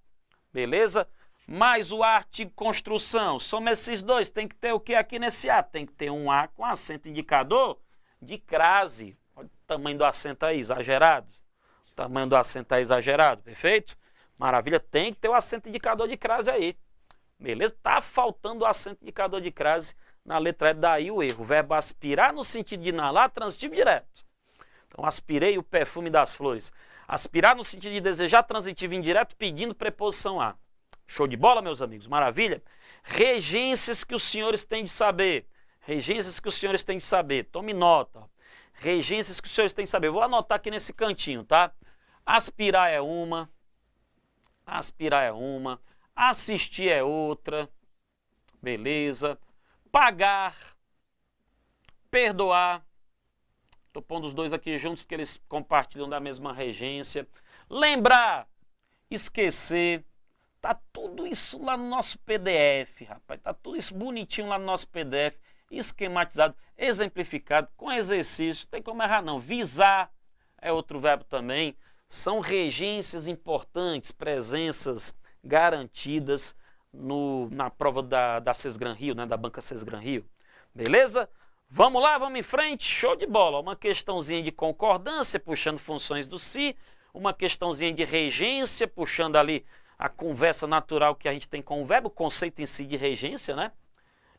beleza? Mais o artigo construção, soma esses dois, tem que ter o que aqui nesse a? Tem que ter um a com acento indicador de crase, olha o tamanho do acento aí, exagerado. O tamanho do acento está exagerado, perfeito? Maravilha, tem que ter o acento indicador de crase aí. Beleza? Tá faltando o acento indicador de crase na letra E, daí o erro. O verbo aspirar no sentido de inalar, transitivo direto. Então, aspirei o perfume das flores. Aspirar no sentido de desejar, transitivo indireto, pedindo preposição a. Show de bola, meus amigos? Maravilha? Regências que os senhores têm de saber. Regências que os senhores têm de saber. Tome nota. Regências que os senhores têm de saber. Vou anotar aqui nesse cantinho, tá? Aspirar é uma. Assistir é outra. Beleza. Pagar. Perdoar. Estou pondo os dois aqui juntos porque eles compartilham da mesma regência. Lembrar. Esquecer. Tá tudo isso lá no nosso PDF, rapaz. Tá tudo isso bonitinho lá no nosso PDF. Esquematizado, exemplificado, com exercício. Não tem como errar não. Visar é outro verbo também. São regências importantes, presenças garantidas na prova da Sesgran Rio, né, da banca Sesgran Rio. Beleza? Vamos lá, vamos em frente. Show de bola. Uma questãozinha de concordância, puxando funções do se. Uma questãozinha de regência, puxando ali a conversa natural que a gente tem com o verbo, o conceito em si de regência, né?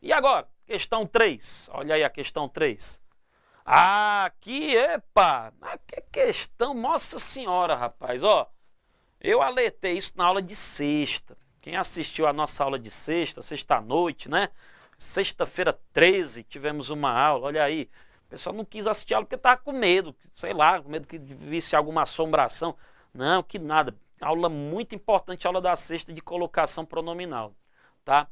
E agora, questão 3. Olha aí a questão 3. Aqui, epa! Que questão, nossa senhora, rapaz, ó. Eu alertei isso na aula de sexta. Quem assistiu a nossa aula de sexta-noite, né? Sexta-feira 13, tivemos uma aula, olha aí. O pessoal não quis assistir a aula porque estava com medo, sei lá, com medo que visse alguma assombração. Não, que nada. Aula muito importante, aula da sexta de colocação pronominal, tá?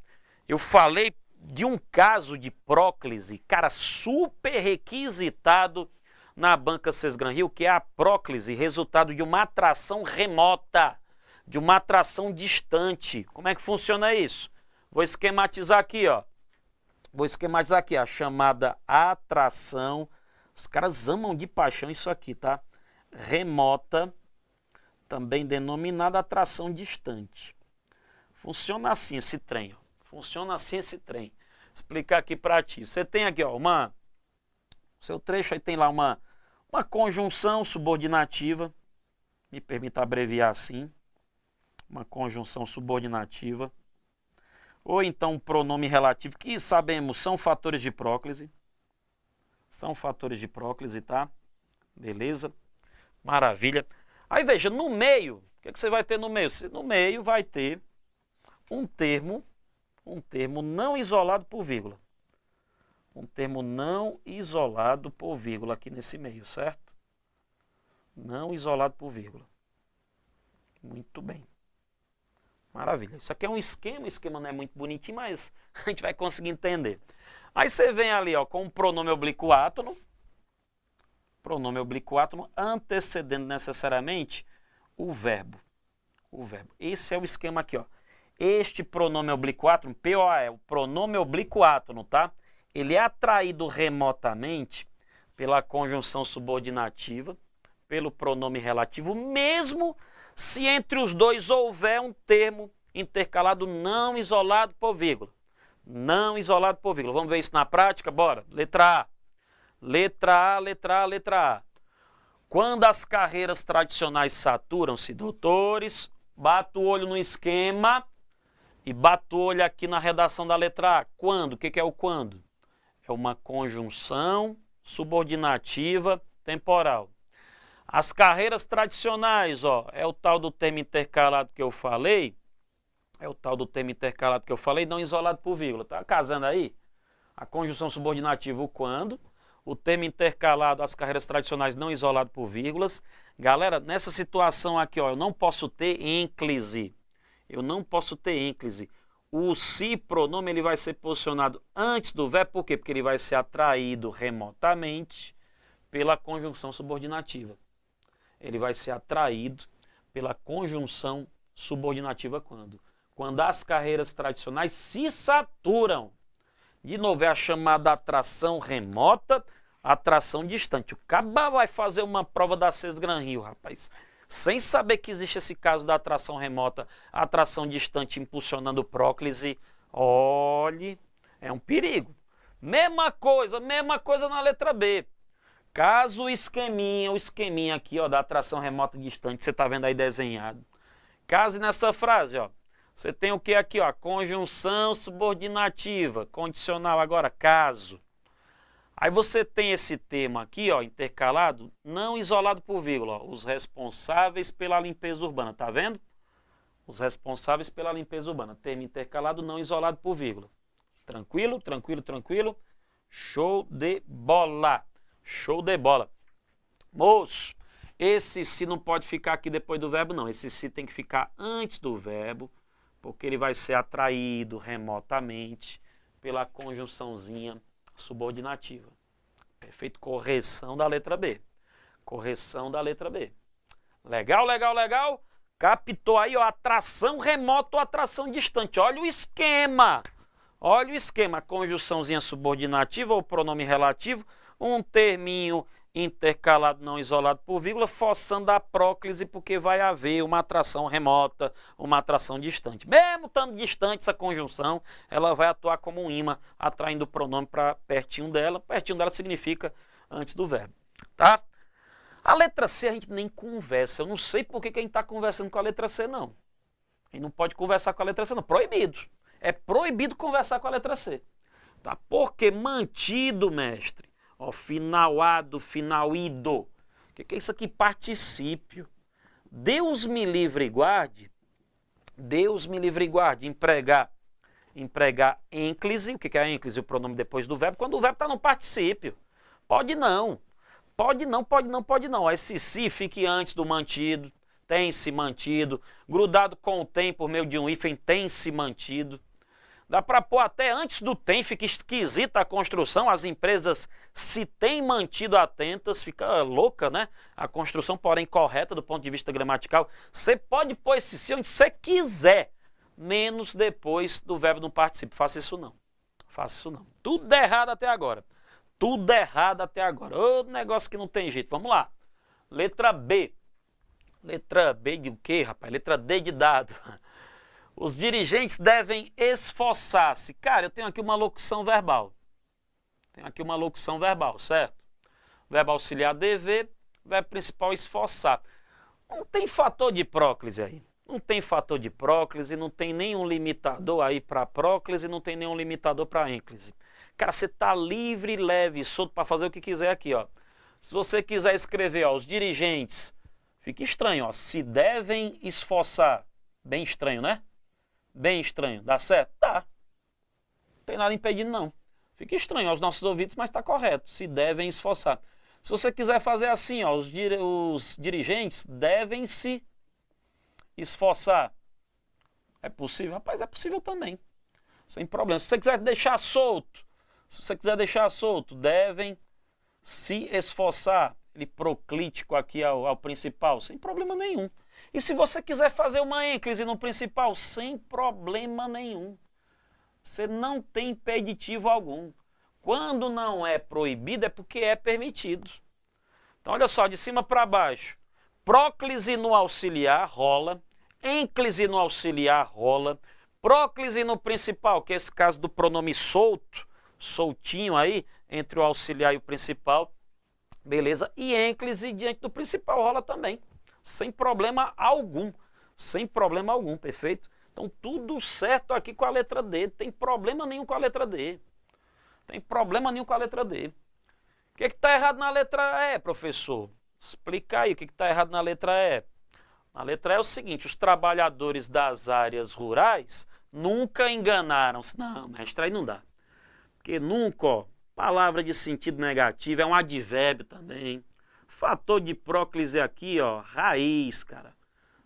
Eu falei de um caso de próclise, cara, super requisitado na banca Sesgran Rio, que é a próclise, resultado de uma atração remota, de uma atração distante. Como é que funciona isso? Vou esquematizar aqui, ó. A chamada atração. Os caras amam de paixão isso aqui, tá? Remota, também denominada atração distante. Funciona assim esse trem, ó. Funciona assim esse trem. explicar aqui para ti. Você tem aqui, ó, seu trecho aí tem lá uma conjunção subordinativa, me permita abreviar assim, uma conjunção subordinativa, ou então um pronome relativo, que sabemos são fatores de próclise. São fatores de próclise, tá? Beleza? Maravilha. Aí veja, no meio, o que você vai ter no meio? No meio vai ter um termo não isolado por vírgula. Um termo não isolado por vírgula aqui nesse meio, certo? Não isolado por vírgula. Muito bem. Maravilha. Isso aqui é um esquema, o esquema não é muito bonitinho, mas a gente vai conseguir entender. Aí você vem ali, ó, com o pronome oblíquo átono, antecedendo necessariamente o verbo. Esse é o esquema aqui, ó. Este pronome oblíquo átono, POA, o pronome oblíquo átono, tá? Ele é atraído remotamente pela conjunção subordinativa, pelo pronome relativo, mesmo se entre os dois houver um termo intercalado não isolado por vírgula. Não isolado por vírgula. Vamos ver isso na prática? Bora. Letra A. Letra A. Quando as carreiras tradicionais saturam-se, doutores, bato o olho no esquema e bato o olho aqui na redação da letra A. Quando? O que é o quando? É uma conjunção subordinativa temporal. As carreiras tradicionais, ó, é o tal do termo intercalado que eu falei. Não isolado por vírgula. Tá casando aí? A conjunção subordinativa, o quando. O termo intercalado, as carreiras tradicionais não isolado por vírgulas. Galera, nessa situação aqui, ó, eu não posso ter ênclise. O se pronome ele vai ser posicionado antes do verbo, por quê? Porque ele vai ser atraído remotamente pela conjunção subordinativa. Ele vai ser atraído pela conjunção subordinativa quando? Quando as carreiras tradicionais se saturam. De novo, é a chamada atração remota, atração distante. O caba vai fazer uma prova da CES Gran Rio, rapaz, sem saber que existe esse caso da atração remota, atração distante impulsionando próclise. Olhe, é um perigo. Mesma coisa na letra B. Caso o esqueminha aqui, ó, da atração remota distante, você está vendo aí desenhado. Caso nessa frase, ó, você tem o que aqui, ó, conjunção subordinativa, condicional agora, caso. Aí você tem esse termo aqui, ó, intercalado, não isolado por vírgula, ó, os responsáveis pela limpeza urbana, tá vendo? Os responsáveis pela limpeza urbana, termo intercalado não isolado por vírgula. Tranquilo? Show de bola. Moço, esse se não pode ficar aqui depois do verbo, não. Esse se tem que ficar antes do verbo, porque ele vai ser atraído remotamente pela conjunçãozinha subordinativa. Perfeito? Correção da letra B. Legal? Captou aí, ó, atração remota ou atração distante. Olha o esquema. Conjunçãozinha subordinativa ou pronome relativo, um terminho intercalado não isolado por vírgula, forçando a próclise, porque vai haver uma atração remota, uma atração distante. Mesmo estando distante essa conjunção, ela vai atuar como um imã, atraindo o pronome para pertinho dela. Pertinho dela significa antes do verbo, tá? A letra C a gente nem conversa. Eu não sei por que a gente está conversando com a letra C, não. A gente não pode conversar com a letra C, não. Proibido. É proibido conversar com a letra C. Tá? Porque mantido, mestre. Ó, finalado, finalido. O que é isso aqui? Particípio. Deus me livre e guarde. Empregar ênclise. O que é a ênclise? O pronome depois do verbo. Quando o verbo está no particípio. Pode não. Esse se fique antes do mantido. Tem-se mantido. Grudado com o tem por meio de um hífen. Tem-se mantido. Dá para pôr até antes do tem, fica esquisita a construção, as empresas se têm mantido atentas, fica louca, né? A construção, porém, correta do ponto de vista gramatical. Você pode pôr esse se onde você quiser, menos depois do verbo no particípio. Faça isso não. Tudo errado até agora. Ô, negócio que não tem jeito. Vamos lá. Letra B. Letra B de o quê, rapaz? Letra D de dado. Os dirigentes devem esforçar-se. Cara, eu tenho aqui uma locução verbal. Certo? Verbo auxiliar dever, verbo principal esforçar. Não tem fator de próclise aí. Não tem fator de próclise, não tem nenhum limitador aí para próclise, não tem nenhum limitador para ênclise. Cara, você tá livre, leve, solto para fazer o que quiser aqui, ó. Se você quiser escrever, ó, os dirigentes, fica estranho, ó, se devem esforçar. Bem estranho, né? Bem estranho. Dá certo? Dá. Não tem nada impedindo, não. Fica estranho aos nossos ouvidos, mas está correto. Se devem esforçar. Se você quiser fazer assim, ó, os dirigentes devem se esforçar. É possível? Rapaz, é possível também. Sem problema. Se você quiser deixar solto, devem se esforçar. Ele proclítico aqui ao principal, sem problema nenhum. E se você quiser fazer uma ênclise no principal, sem problema nenhum. Você não tem impeditivo algum. Quando não é proibido é porque é permitido. Então olha só, de cima para baixo. Próclise no auxiliar rola, ênclise no auxiliar rola, próclise no principal, que é esse caso do pronome solto, soltinho aí, entre o auxiliar e o principal, beleza? E ênclise diante do principal rola também, sem problema algum, perfeito? Então tudo certo aqui com a letra D, não tem problema nenhum com a letra D. O que está errado na letra E, professor? Explica aí o que está errado na letra E. Na letra E é o seguinte, os trabalhadores das áreas rurais nunca enganaram-se. Não, mestre, aí não dá. Porque nunca, ó, palavra de sentido negativo, é um advérbio também. Fator de próclise aqui, ó, raiz, cara.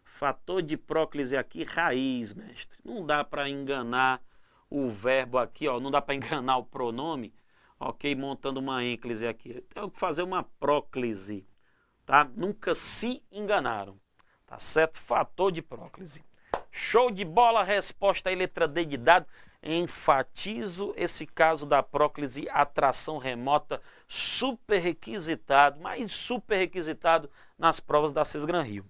Fator de próclise aqui, raiz, mestre. Não dá para enganar o verbo aqui, ó, não dá para enganar o pronome, ok? Montando uma ênclise aqui. Tem que fazer uma próclise, tá? Nunca se enganaram, tá certo? Fator de próclise. Show de bola, resposta aí, letra D de dado. Enfatizo esse caso da próclise, atração remota, super requisitado, mas super requisitado nas provas da Sesgran Rio.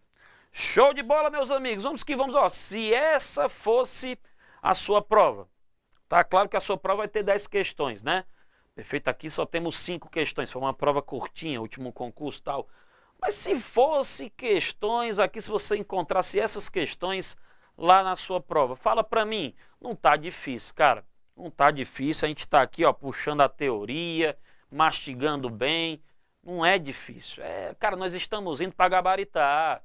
Show de bola, meus amigos. Vamos que vamos, ó. Se essa fosse a sua prova, tá claro que a sua prova vai ter 10 questões, né? Perfeito, aqui só temos 5 questões, foi uma prova curtinha, último concurso e tal. Mas se fosse questões aqui, se você encontrasse essas questões lá na sua prova, fala pra mim, não tá difícil, cara. Não tá difícil, a gente tá aqui, ó, puxando a teoria, mastigando bem, não é difícil. Cara, nós estamos indo para gabaritar.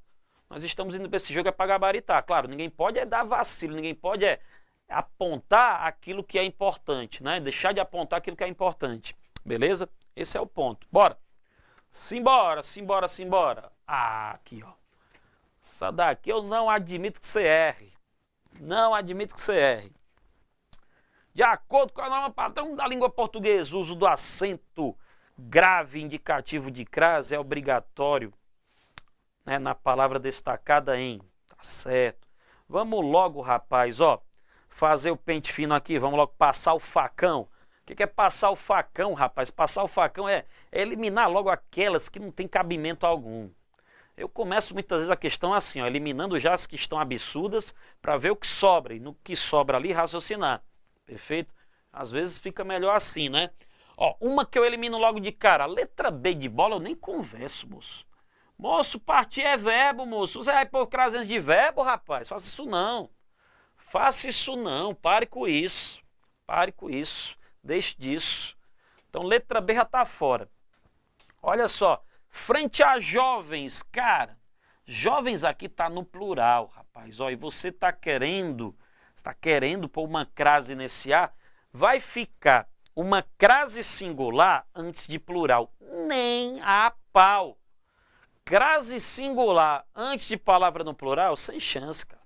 Nós estamos indo para esse jogo para gabaritar. Claro, ninguém pode dar vacilo, ninguém pode apontar aquilo que é importante, né? Deixar de apontar aquilo que é importante. Beleza? Esse é o ponto. Bora! Simbora. Aqui, ó. Essa daqui eu não admito que você erre. De acordo com a norma padrão da língua portuguesa, o uso do acento grave indicativo de crase é obrigatório, né, na palavra destacada em. Tá certo. Vamos logo, rapaz, ó, fazer o pente fino aqui. Vamos logo passar o facão. O que é passar o facão, rapaz? Passar o facão é eliminar logo aquelas que não tem cabimento algum. Eu começo muitas vezes a questão assim, ó, eliminando já as que estão absurdas para ver o que sobra. E no que sobra ali, raciocinar. Perfeito? Às vezes fica melhor assim, né? Ó, uma que eu elimino logo de cara. A letra B de bola eu nem converso, moço. Moço, partir é verbo, moço. Você vai pôr crase de verbo, rapaz? Faça isso não. Pare com isso. Deixe disso. Então, letra B já tá fora. Olha só. Frente a jovens, cara. Jovens aqui tá no plural, rapaz. Ó, e você tá querendo pôr uma crase nesse A, vai ficar uma crase singular antes de plural. Nem a pau. Crase singular antes de palavra no plural, sem chance, cara.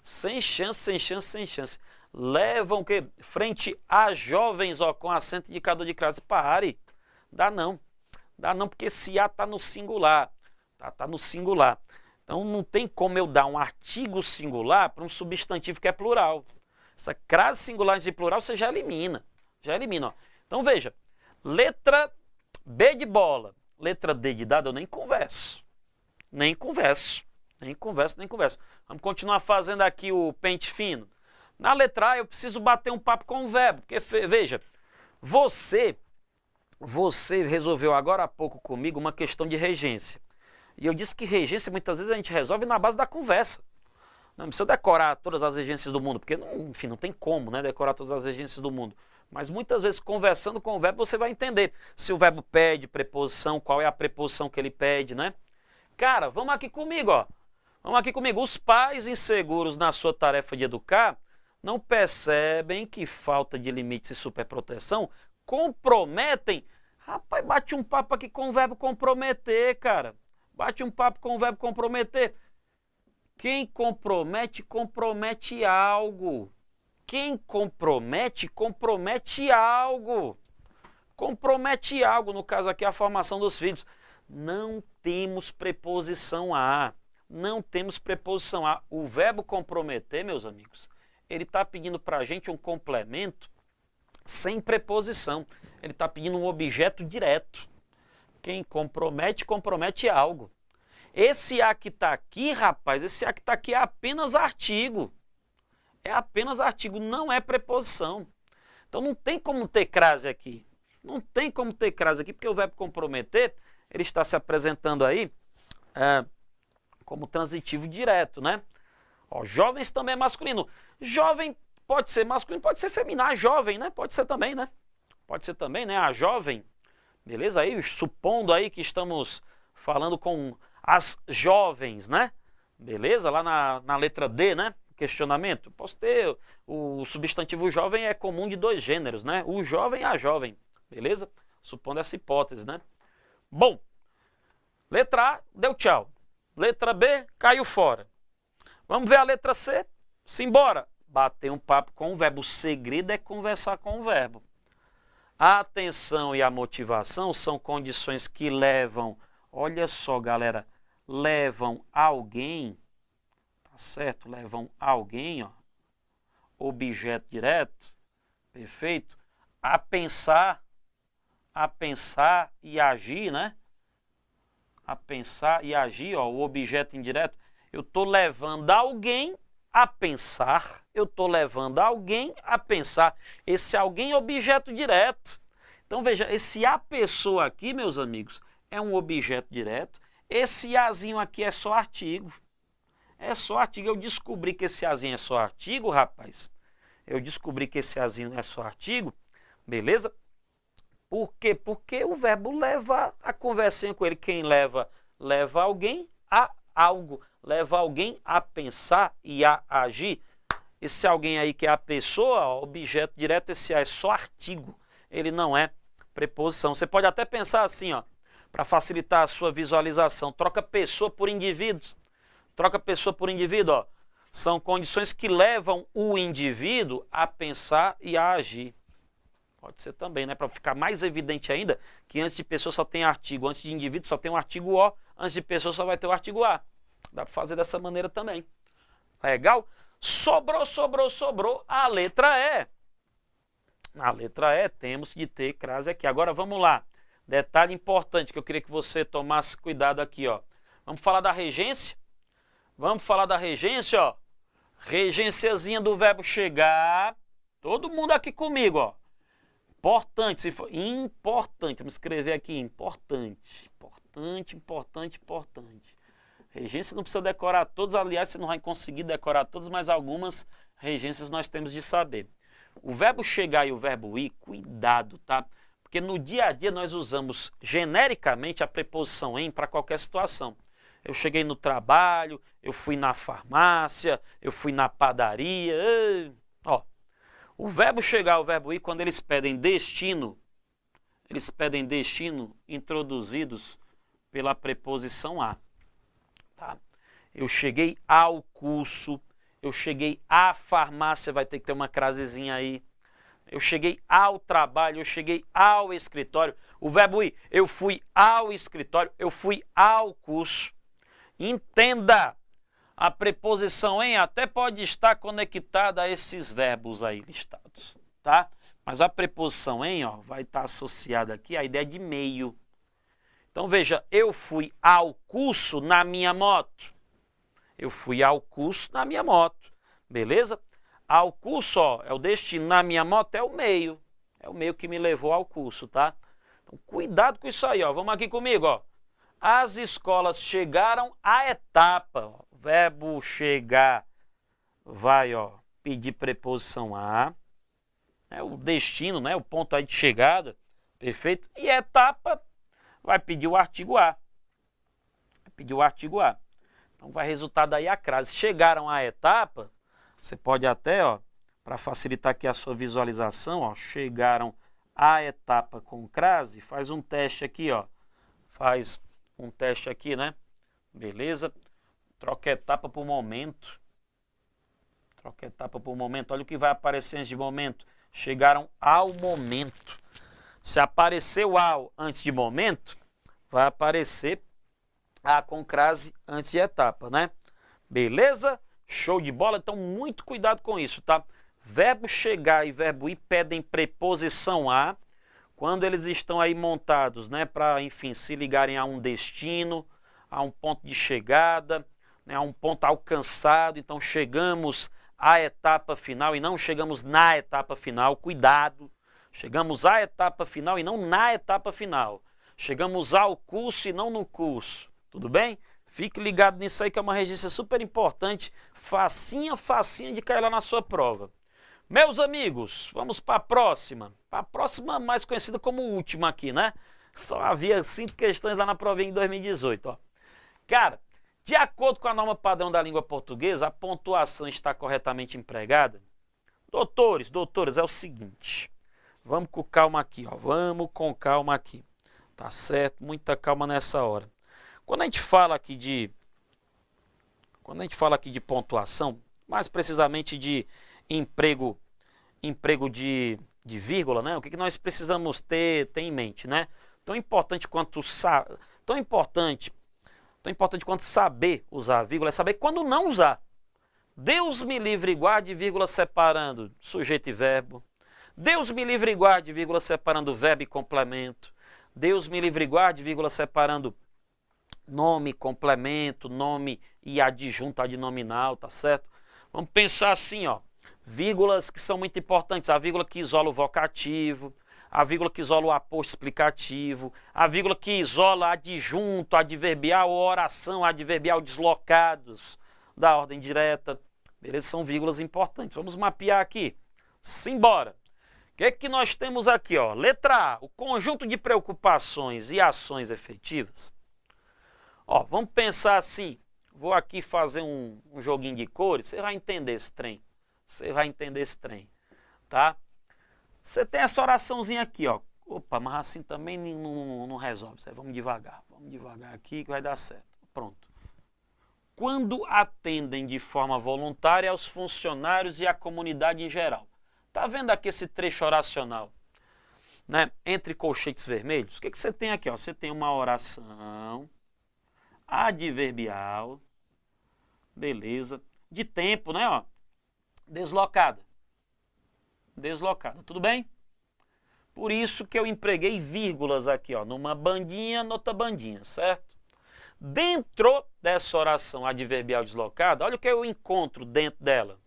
Sem chance. Levam o quê? Frente a jovens, ó, com acento indicador de crase. Pare. Dá não, porque esse A tá no singular. Tá no singular. Então não tem como eu dar um artigo singular para um substantivo que é plural. Essa crase singular antes de plural você já elimina. Ó. Então veja, letra B de bola, letra D de dado eu nem converso. Nem conversa, nem conversa. Vamos continuar fazendo aqui o pente fino. Na letra A eu preciso bater um papo com o verbo, porque veja, você resolveu agora há pouco comigo uma questão de regência. E eu disse que regência muitas vezes a gente resolve na base da conversa. Não precisa decorar todas as regências do mundo, porque, enfim, não tem como, né, decorar todas as regências do mundo. Mas muitas vezes, conversando com o verbo, você vai entender se o verbo pede preposição, qual é a preposição que ele pede, né? Cara, vamos aqui comigo, ó. Vamos aqui comigo. Os pais inseguros na sua tarefa de educar não percebem que falta de limites e superproteção comprometem. Rapaz, bate um papo aqui com o verbo comprometer, cara. Bate um papo com o verbo comprometer. Quem compromete, compromete algo. Quem compromete, compromete algo. Compromete algo, no caso aqui a formação dos filhos. Não temos preposição a. Não temos preposição a. O verbo comprometer, meus amigos, ele está pedindo para a gente um complemento sem preposição. Ele está pedindo um objeto direto. Quem compromete, compromete algo. Esse A que está aqui, rapaz, esse A que está aqui é apenas artigo. É apenas artigo, não é preposição. Então não tem como ter crase aqui. Não tem como ter crase aqui, porque o verbo comprometer, ele está se apresentando aí como transitivo direto, né? Ó, jovens também é masculino. Jovem pode ser masculino, pode ser feminino. A jovem, né? Pode ser também, né? Pode ser também, né? A jovem. Beleza? Aí, supondo aí que estamos falando com as jovens, né? Beleza? Lá na letra D, né? Questionamento. Posso ter o substantivo jovem é comum de dois gêneros, né? O jovem e a jovem. Beleza? Supondo essa hipótese, né? Bom, letra A, deu tchau. Letra B, caiu fora. Vamos ver a letra C? Simbora. Bater um papo com o verbo. O segredo é conversar com o verbo. A atenção e a motivação são condições que levam, olha só, galera, levam alguém, tá certo? Levam alguém, ó, objeto direto, perfeito, a pensar e agir, né? A pensar e agir, ó, o objeto indireto. Eu estou levando alguém a pensar, eu estou levando alguém a pensar. Esse alguém é objeto direto. Então veja, esse a pessoa aqui, meus amigos, é um objeto direto. Esse azinho aqui é só artigo. É só artigo. Eu descobri que esse azinho é só artigo, rapaz. Eu descobri que esse azinho é só artigo, beleza? Por quê? Porque o verbo leva a conversinha com ele. Quem leva? Leva alguém a algo. Leva alguém a pensar e a agir. Esse alguém aí que é a pessoa, ó, objeto direto, esse a é só artigo. Ele não é preposição. Você pode até pensar assim, ó, para facilitar a sua visualização. Troca pessoa por indivíduo. Troca pessoa por indivíduo, ó. São condições que levam o indivíduo a pensar e a agir. Pode ser também, né? Para ficar mais evidente ainda que antes de pessoa só tem artigo, antes de indivíduo só tem um artigo O, antes de pessoa só vai ter o artigo A. Dá para fazer dessa maneira também. Legal? Sobrou a letra E. Na letra E temos de ter crase aqui. Agora vamos lá. Detalhe importante que eu queria que você tomasse cuidado aqui, ó. Vamos falar da regência? Vamos falar da regência, ó. Regênciazinha do verbo chegar. Todo mundo aqui comigo, ó. Importante, se for importante, vamos escrever aqui, importante. Regência não precisa decorar todos, aliás, você não vai conseguir decorar todas, mas algumas regências nós temos de saber. O verbo chegar e o verbo ir, cuidado, tá? Porque no dia a dia nós usamos genericamente a preposição em para qualquer situação. Eu cheguei no trabalho, eu fui na farmácia, eu fui na padaria. Ó, o verbo chegar e o verbo ir, quando eles pedem destino introduzidos pela preposição a. Tá? Eu cheguei ao curso, eu cheguei à farmácia, vai ter que ter uma crasezinha aí. Eu cheguei ao trabalho, eu cheguei ao escritório. O verbo ir, eu fui ao escritório, eu fui ao curso. Entenda, a preposição em até pode estar conectada a esses verbos aí listados, tá? Mas a preposição em, ó, vai estar associada aqui à ideia de meio. Então veja, eu fui ao curso na minha moto. Eu fui ao curso na minha moto, beleza? Ao curso, ó, é o destino, na minha moto é o meio que me levou ao curso, tá? Então, cuidado com isso aí, ó. Vamos aqui comigo, ó. As escolas chegaram à etapa, ó. Verbo chegar vai, ó, pedir preposição a, é o destino, né? O ponto aí de chegada, perfeito? E etapa vai pedir o artigo a. Vai pedir o artigo a. Então vai resultar daí a crase. Chegaram à etapa, você pode até, ó, para facilitar aqui a sua visualização, ó, chegaram à etapa com crase, faz um teste aqui, ó. Faz um teste aqui, né? Beleza? Troca etapa por momento. Troca etapa por momento. Olha o que vai aparecer antes de momento. Chegaram ao momento. Se apareceu ao antes de momento, vai aparecer a com crase antes de etapa, né? Beleza? Show de bola? Então, muito cuidado com isso, tá? Verbo chegar e verbo ir pedem preposição a quando eles estão aí montados, né? Para, enfim, se ligarem a um destino, a um ponto de chegada, né? A um ponto alcançado. Então, chegamos à etapa final e não chegamos na etapa final. Cuidado! Chegamos à etapa final e não na etapa final. Chegamos ao curso e não no curso. Tudo bem? Fique ligado nisso aí que é uma regência super importante. Facinha de cair lá na sua prova. Meus amigos, vamos para a próxima. A próxima mais conhecida como última aqui, né? Só havia 5 questões lá na provinha em 2018, ó. Cara, de acordo com a norma padrão da língua portuguesa, a pontuação está corretamente empregada? Doutoras, é o seguinte. Vamos com calma aqui, ó. Vamos com calma aqui. Tá certo? Muita calma nessa hora. Quando a gente fala aqui de pontuação, mais precisamente de emprego de vírgula, né? O que nós precisamos ter em mente, né? Tão importante quanto saber usar a vírgula é saber quando não usar. Deus me livre e guarde, vírgula separando sujeito e verbo. Deus me livre e guarde, vírgula separando verbo e complemento. Deus me livre e guarde, vírgula separando nome, complemento, nome e adjunto adnominal, tá certo? Vamos pensar assim, ó. Vírgulas que são muito importantes. A vírgula que isola o vocativo, a vírgula que isola o aposto explicativo, a vírgula que isola adjunto, adverbial ou oração adverbial deslocados da ordem direta. Beleza? São vírgulas importantes. Vamos mapear aqui. Simbora. O que nós temos aqui, ó? Letra A, o conjunto de preocupações e ações efetivas. Ó, vamos pensar assim, vou aqui fazer um joguinho de cores, você vai entender esse trem. Tá? Você tem essa oraçãozinha aqui, ó. Opa, mas assim também não resolve. Vamos devagar aqui que vai dar certo. Pronto. Quando atendem de forma voluntária aos funcionários e à comunidade em geral. Tá vendo aqui esse trecho oracional, né? Entre colchetes vermelhos? O que você tem aqui, ó? Você tem uma oração adverbial, beleza, de tempo, né, ó, deslocada, tudo bem? Por isso que eu empreguei vírgulas aqui, ó, numa bandinha, noutra bandinha, certo? Dentro dessa oração adverbial deslocada, olha o que eu encontro dentro dela.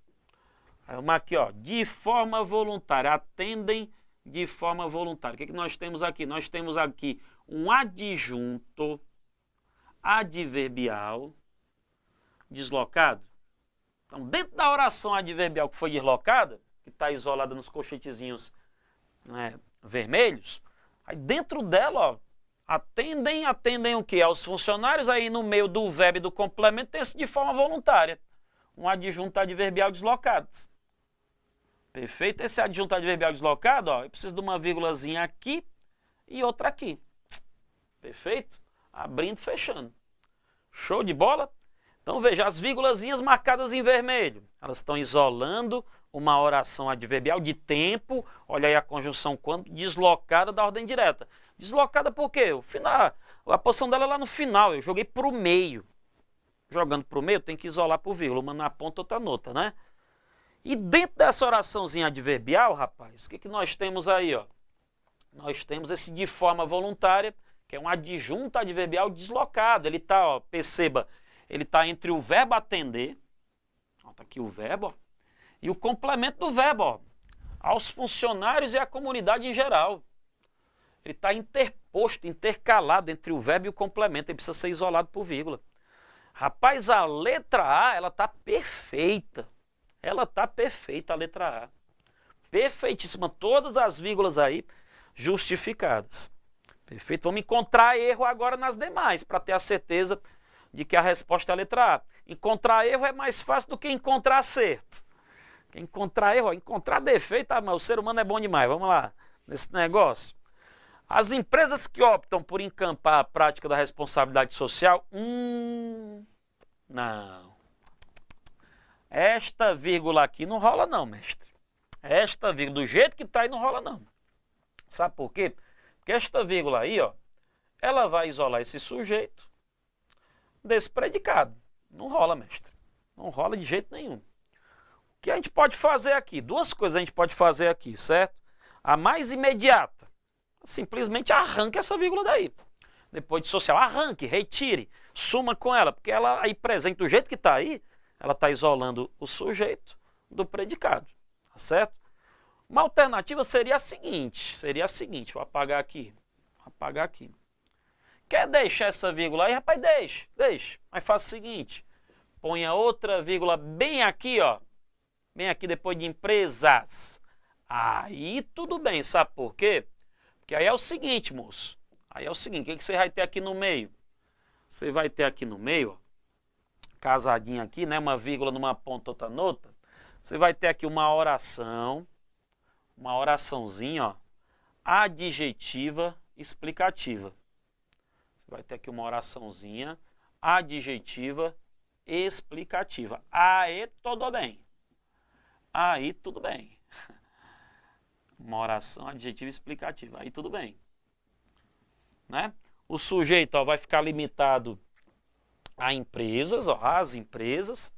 Uma aqui, ó, de forma voluntária, atendem de forma voluntária. O que nós temos aqui? Nós temos aqui um adjunto adverbial deslocado. Então, dentro da oração adverbial que foi deslocada, que está isolada nos colchetezinhos, né, vermelhos, aí dentro dela, ó, atendem o quê? Aos funcionários, aí no meio do verbo e do complemento tem esse de forma voluntária. Um adjunto adverbial deslocado. Perfeito? Esse adjunto adverbial deslocado, ó, eu preciso de uma vírgulazinha aqui e outra aqui. Perfeito? Abrindo e fechando. Show de bola? Então veja, as vírgulazinhas marcadas em vermelho, elas estão isolando uma oração adverbial de tempo, olha aí a conjunção quando, deslocada da ordem direta. Deslocada por quê? O final, a posição dela é lá no final, eu joguei para o meio. Jogando para o meio, tem que isolar por vírgula, uma na ponta, outra nota, né? E dentro dessa oraçãozinha adverbial, rapaz, o que nós temos aí, ó? Nós temos esse de forma voluntária, que é um adjunto adverbial deslocado. Ele está, ó, perceba, ele está entre o verbo atender, está aqui o verbo, ó, e o complemento do verbo, ó, aos funcionários e à comunidade em geral. Ele está interposto, intercalado entre o verbo e o complemento, ele precisa ser isolado por vírgula. Rapaz, a letra A, ela está perfeita. Ela está perfeita, a letra A. Perfeitíssima, todas as vírgulas aí justificadas. Perfeito? Vamos encontrar erro agora nas demais, para ter a certeza de que a resposta é a letra A. Encontrar erro é mais fácil do que encontrar acerto. Encontrar erro, encontrar defeito, mas o ser humano é bom demais. Vamos lá, nesse negócio. As empresas que optam por encampar a prática da responsabilidade social, não. Esta vírgula aqui não rola não, mestre. Esta vírgula, do jeito que está aí, não rola não. Sabe por quê? Porque esta vírgula aí, ó, ela vai isolar esse sujeito desse predicado. Não rola, mestre. Não rola de jeito nenhum. O que a gente pode fazer aqui? Duas coisas a gente pode fazer aqui, certo? A mais imediata, simplesmente arranque essa vírgula daí. Depois de social, arranque, retire, suma com ela, porque ela aí presente do jeito que está aí, ela está isolando o sujeito do predicado, tá certo? Uma alternativa seria a seguinte, vou apagar aqui, Quer deixar essa vírgula aí? Rapaz, deixa. Mas faça o seguinte, ponha outra vírgula bem aqui, ó, bem aqui depois de empresas. Aí tudo bem, sabe por quê? Porque aí é o seguinte, moço. Aí é o seguinte, o que você vai ter aqui no meio? Você vai ter aqui no meio, ó, casadinho aqui, né? Uma vírgula numa ponta, outra noutra. Você vai ter aqui uma oração, uma oraçãozinha, ó, adjetiva explicativa. Você vai ter aqui uma oraçãozinha adjetiva explicativa. Aí tudo bem. Aí tudo bem. Uma oração adjetiva explicativa. Aí tudo bem. Né? O sujeito, ó, vai ficar limitado a empresas, ó, as empresas,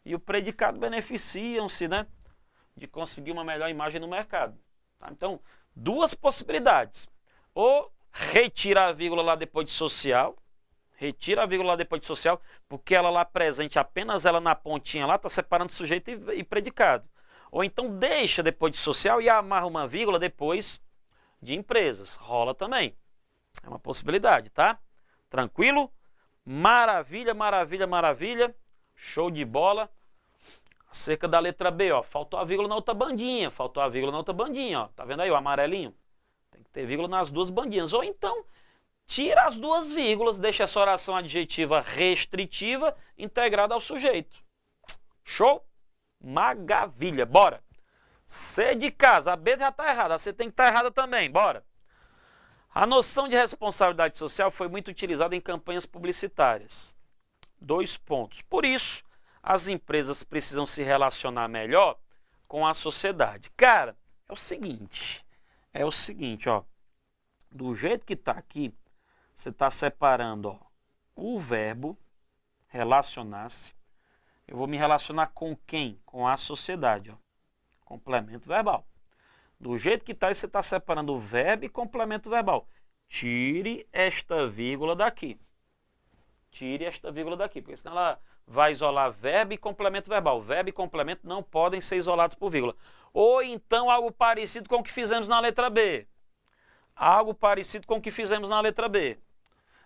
e o predicado beneficiam-se, né, de conseguir uma melhor imagem no mercado. Tá? Então, duas possibilidades. Ou retira a vírgula lá depois de social, porque ela lá presente, apenas ela na pontinha lá, está separando sujeito e predicado. Ou então deixa depois de social e amarra uma vírgula depois de empresas. Rola também. É uma possibilidade, tá? Tranquilo? Maravilha, maravilha, maravilha. Show de bola. Acerca da letra B, ó. Faltou a vírgula na outra bandinha. Ó. Tá vendo aí o amarelinho? Tem que ter vírgula nas duas bandinhas. Ou então, tira as duas vírgulas, deixa essa oração adjetiva restritiva integrada ao sujeito. Show? Maravilha. Bora. C de casa. A B já tá errada. A C tem que estar errada também. Bora. A noção de responsabilidade social foi muito utilizada em campanhas publicitárias. 2 pontos. Por isso, as empresas precisam se relacionar melhor com a sociedade. Cara, é o seguinte, ó. Do jeito que está aqui, você está separando, ó, o verbo relacionar-se. Eu vou me relacionar com quem? Com a sociedade, ó. Complemento verbal. Do jeito que está aí, você está separando o verbo e complemento verbal. Tire esta vírgula daqui. Porque senão ela vai isolar verbo e complemento verbal. Verbo e complemento não podem ser isolados por vírgula. Ou então algo parecido com o que fizemos na letra B.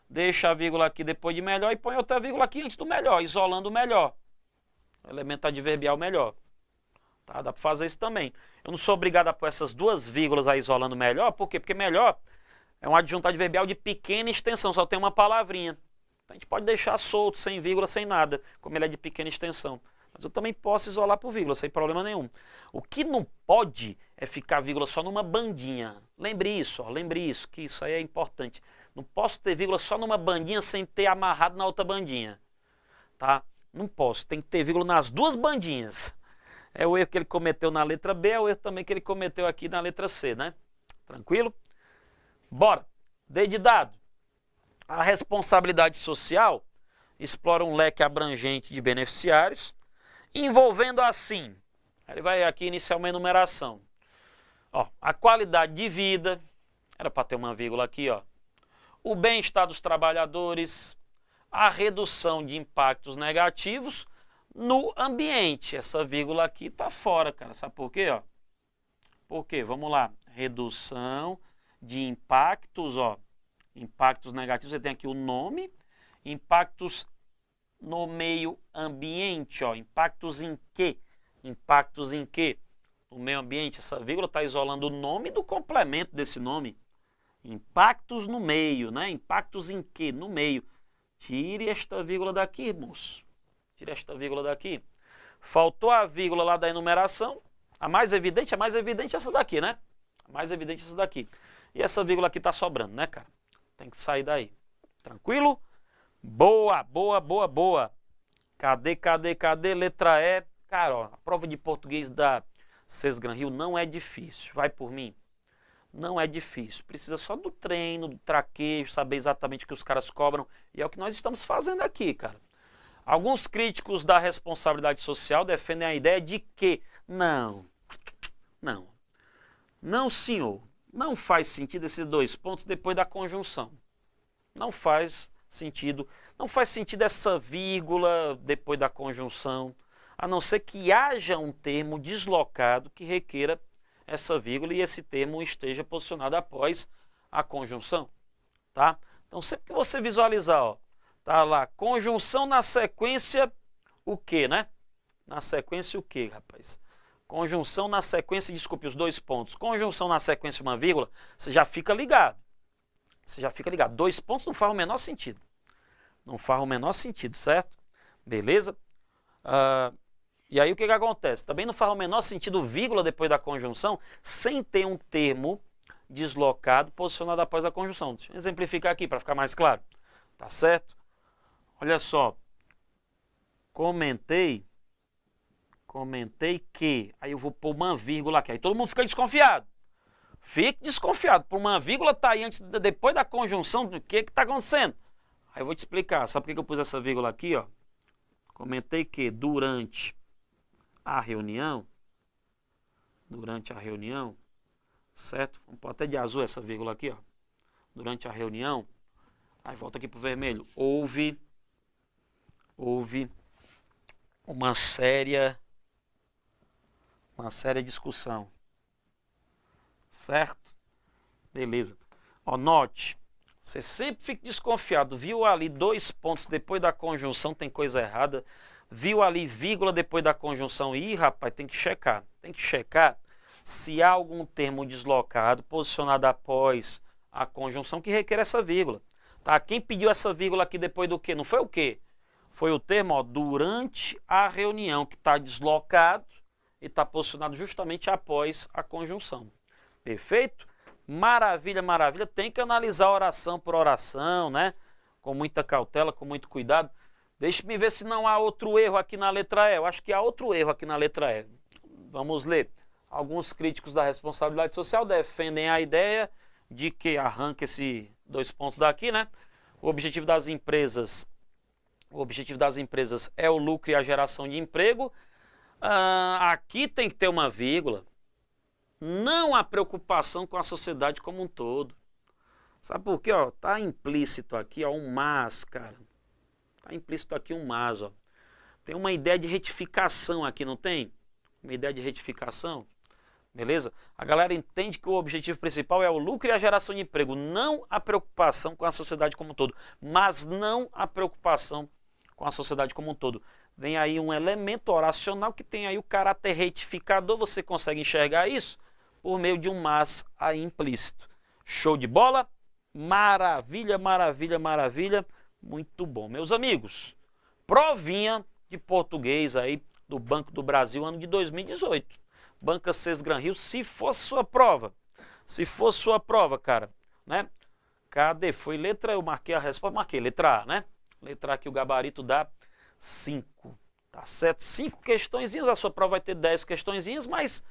Deixa a vírgula aqui depois de melhor e põe outra vírgula aqui antes do melhor, isolando o melhor. O elemento adverbial melhor. Tá? Dá para fazer isso também. Eu não sou obrigado a pôr essas duas vírgulas aí isolando melhor. Por quê? Porque melhor é um adjunto adverbial de pequena extensão, só tem uma palavrinha. Então a gente pode deixar solto, sem vírgula, sem nada, como ele é de pequena extensão. Mas eu também posso isolar por vírgula, sem problema nenhum. O que não pode é ficar vírgula só numa bandinha. Lembre isso, que isso aí é importante. Não posso ter vírgula só numa bandinha sem ter amarrado na outra bandinha. Tá? Não posso, tem que ter vírgula nas duas bandinhas. É o erro que ele cometeu na letra B, é o erro também que ele cometeu aqui na letra C, né? Tranquilo? Bora. D de dado. A responsabilidade social explora um leque abrangente de beneficiários, envolvendo assim, ele vai aqui iniciar uma enumeração. Ó, a qualidade de vida, era para ter uma vírgula aqui, ó. O bem-estar dos trabalhadores, a redução de impactos negativos no ambiente. Essa vírgula aqui está fora, cara. Sabe por quê? Ó? Por quê? Vamos lá. Redução de impactos, ó. Impactos negativos, você tem aqui o nome. Impactos no meio ambiente, ó. Impactos em quê? Impactos em quê? No meio ambiente. Essa vírgula está isolando o nome do complemento desse nome. Impactos no meio, né? Impactos em quê? No meio. Tire esta vírgula daqui, irmãos. Tire esta vírgula daqui. Faltou a vírgula lá da enumeração. A mais evidente é essa daqui, né? A mais evidente é essa daqui. E essa vírgula aqui está sobrando, né, cara? Tem que sair daí. Tranquilo? Boa, boa, boa, boa. Cadê? Letra E. Cara, ó, a prova de português da Sesgran Rio não é difícil. Vai por mim. Não é difícil. Precisa só do treino, do traquejo, saber exatamente o que os caras cobram. E é o que nós estamos fazendo aqui, cara. Alguns críticos da responsabilidade social defendem a ideia de que não, senhor, não faz sentido esses dois pontos depois da conjunção. Não faz sentido essa vírgula depois da conjunção, a não ser que haja um termo deslocado que requeira essa vírgula e esse termo esteja posicionado após a conjunção, tá? Então, sempre que você visualizar, ó, tá lá, conjunção na sequência, o quê, né? Na sequência o quê, rapaz? Conjunção na sequência, desculpe, os dois pontos. Conjunção na sequência uma vírgula, você já fica ligado. Você já fica ligado. Dois pontos não faz o menor sentido. Não faz o menor sentido, certo? Beleza? E aí o que acontece? Também não faz o menor sentido vírgula depois da conjunção sem ter um termo deslocado posicionado após a conjunção. Deixa eu exemplificar aqui para ficar mais claro. Tá certo? Olha só. Comentei que, aí eu vou pôr uma vírgula aqui, aí todo mundo fica desconfiado. Fique desconfiado, por uma vírgula tá aí depois da conjunção, do que está acontecendo? Aí eu vou te explicar, sabe por que eu pus essa vírgula aqui, ó? Comentei que durante a reunião, certo? Vamos pôr até de azul essa vírgula aqui, ó. Durante a reunião, aí volta aqui pro vermelho, houve uma séria discussão, certo? Beleza. Ó, note, você sempre fica desconfiado, viu ali dois pontos depois da conjunção, tem coisa errada, viu ali vírgula depois da conjunção, ih, rapaz, tem que checar se há algum termo deslocado, posicionado após a conjunção que requer essa vírgula, tá? Quem pediu essa vírgula aqui depois do quê? Não foi o quê? Foi o termo, ó, durante a reunião, que está deslocado e está posicionado justamente após a conjunção. Perfeito? Maravilha, maravilha. Tem que analisar oração por oração, né? Com muita cautela, com muito cuidado. Deixe-me ver se não há outro erro aqui na letra E. Eu acho que há outro erro aqui na letra E. Vamos ler. Alguns críticos da responsabilidade social defendem a ideia de que, arranca esses dois pontos daqui, né? O objetivo das empresas é o lucro e a geração de emprego. Aqui tem que ter uma vírgula. Não há preocupação com a sociedade como um todo. Sabe por quê? Ó, tá implícito aqui, ó, um mas, cara. Tá implícito aqui um mas, ó. Tem uma ideia de retificação aqui, não tem? Uma ideia de retificação. Beleza? A galera entende que o objetivo principal é o lucro e a geração de emprego. Não a preocupação com a sociedade como um todo. Mas não a preocupação com a sociedade como um todo. Vem aí um elemento oracional que tem aí o caráter retificador. Você consegue enxergar isso por meio de um mas aí implícito. Show de bola? Maravilha, maravilha, maravilha. Muito bom. Meus amigos, provinha de português aí do Banco do Brasil, ano de 2018. Banca Sesgran Rio, se fosse sua prova. Se fosse sua prova, cara, né? Cadê? Foi letra, eu marquei a resposta, marquei letra A, né? Letra A aqui, o gabarito dá 5, tá certo? 5 questõezinhas, a sua prova vai ter 10 questõezinhas, mas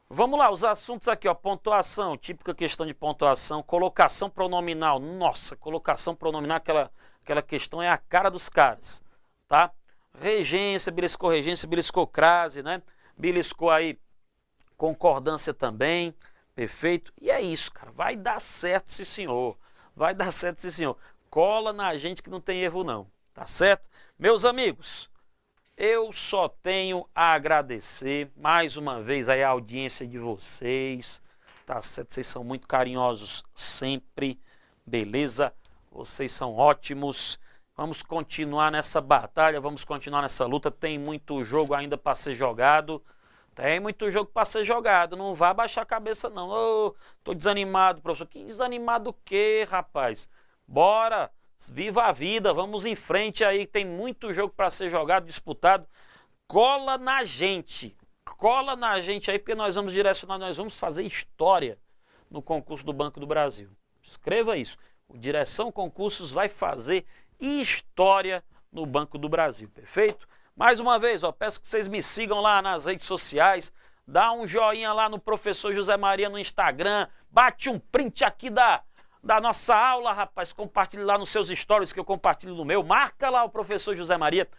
vamos lá, os assuntos aqui, ó, pontuação, típica questão de pontuação, colocação pronominal, nossa, colocação pronominal, aquela questão é a cara dos caras, tá? Regência, beliscou crase, né? Beliscou aí concordância também, perfeito? E é isso, cara, vai dar certo, sim senhor, vai dar certo, sim senhor. Cola na gente que não tem erro não, tá certo? Meus amigos, eu só tenho a agradecer mais uma vez aí a audiência de vocês, tá certo? Vocês são muito carinhosos sempre, beleza? Vocês são ótimos. Vamos continuar nessa batalha, vamos continuar nessa luta. Tem muito jogo ainda para ser jogado. Tem muito jogo para ser jogado. Não vá baixar a cabeça não. Ô, tô desanimado, professor. Que desanimado o quê, rapaz? Bora, viva a vida, vamos em frente aí, tem muito jogo para ser jogado, disputado. Cola na gente aí, porque nós vamos direcionar, nós vamos fazer história no concurso do Banco do Brasil. Escreva isso, o Direção Concursos vai fazer história no Banco do Brasil, perfeito? Mais uma vez, ó, peço que vocês me sigam lá nas redes sociais, dá um joinha lá no Professor José Maria no Instagram, bate um print aqui da nossa aula, rapaz, compartilhe lá nos seus stories que eu compartilho no meu, marca lá o Professor José Maria,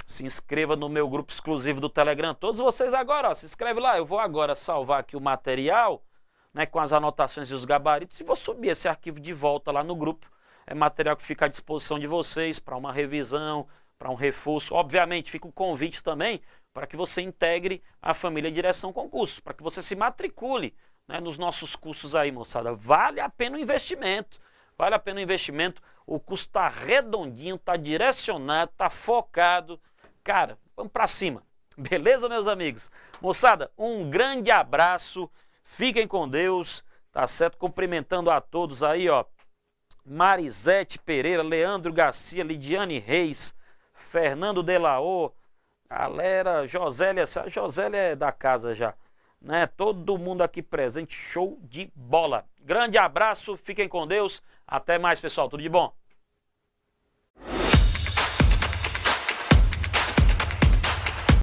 se inscreva no meu grupo exclusivo do Telegram, todos vocês agora, ó, se inscreve lá, eu vou agora salvar aqui o material, né, com as anotações e os gabaritos, e vou subir esse arquivo de volta lá no grupo, é material que fica à disposição de vocês para uma revisão, para um reforço, obviamente fica o convite também para que você integre a família Direção Concursos, para que você se matricule, né, nos nossos cursos aí, moçada. Vale a pena o investimento. Vale a pena o investimento. O curso está redondinho, está direcionado, está focado. Cara, vamos para cima. Beleza, meus amigos? Moçada, um grande abraço. Fiquem com Deus. Tá certo? Cumprimentando a todos aí, ó. Marisete Pereira, Leandro Garcia, Lidiane Reis, Fernando Delaô, galera, Josélia é da casa já. Né? Todo mundo aqui presente, show de bola. Grande abraço, fiquem com Deus. Até mais, pessoal. Tudo de bom.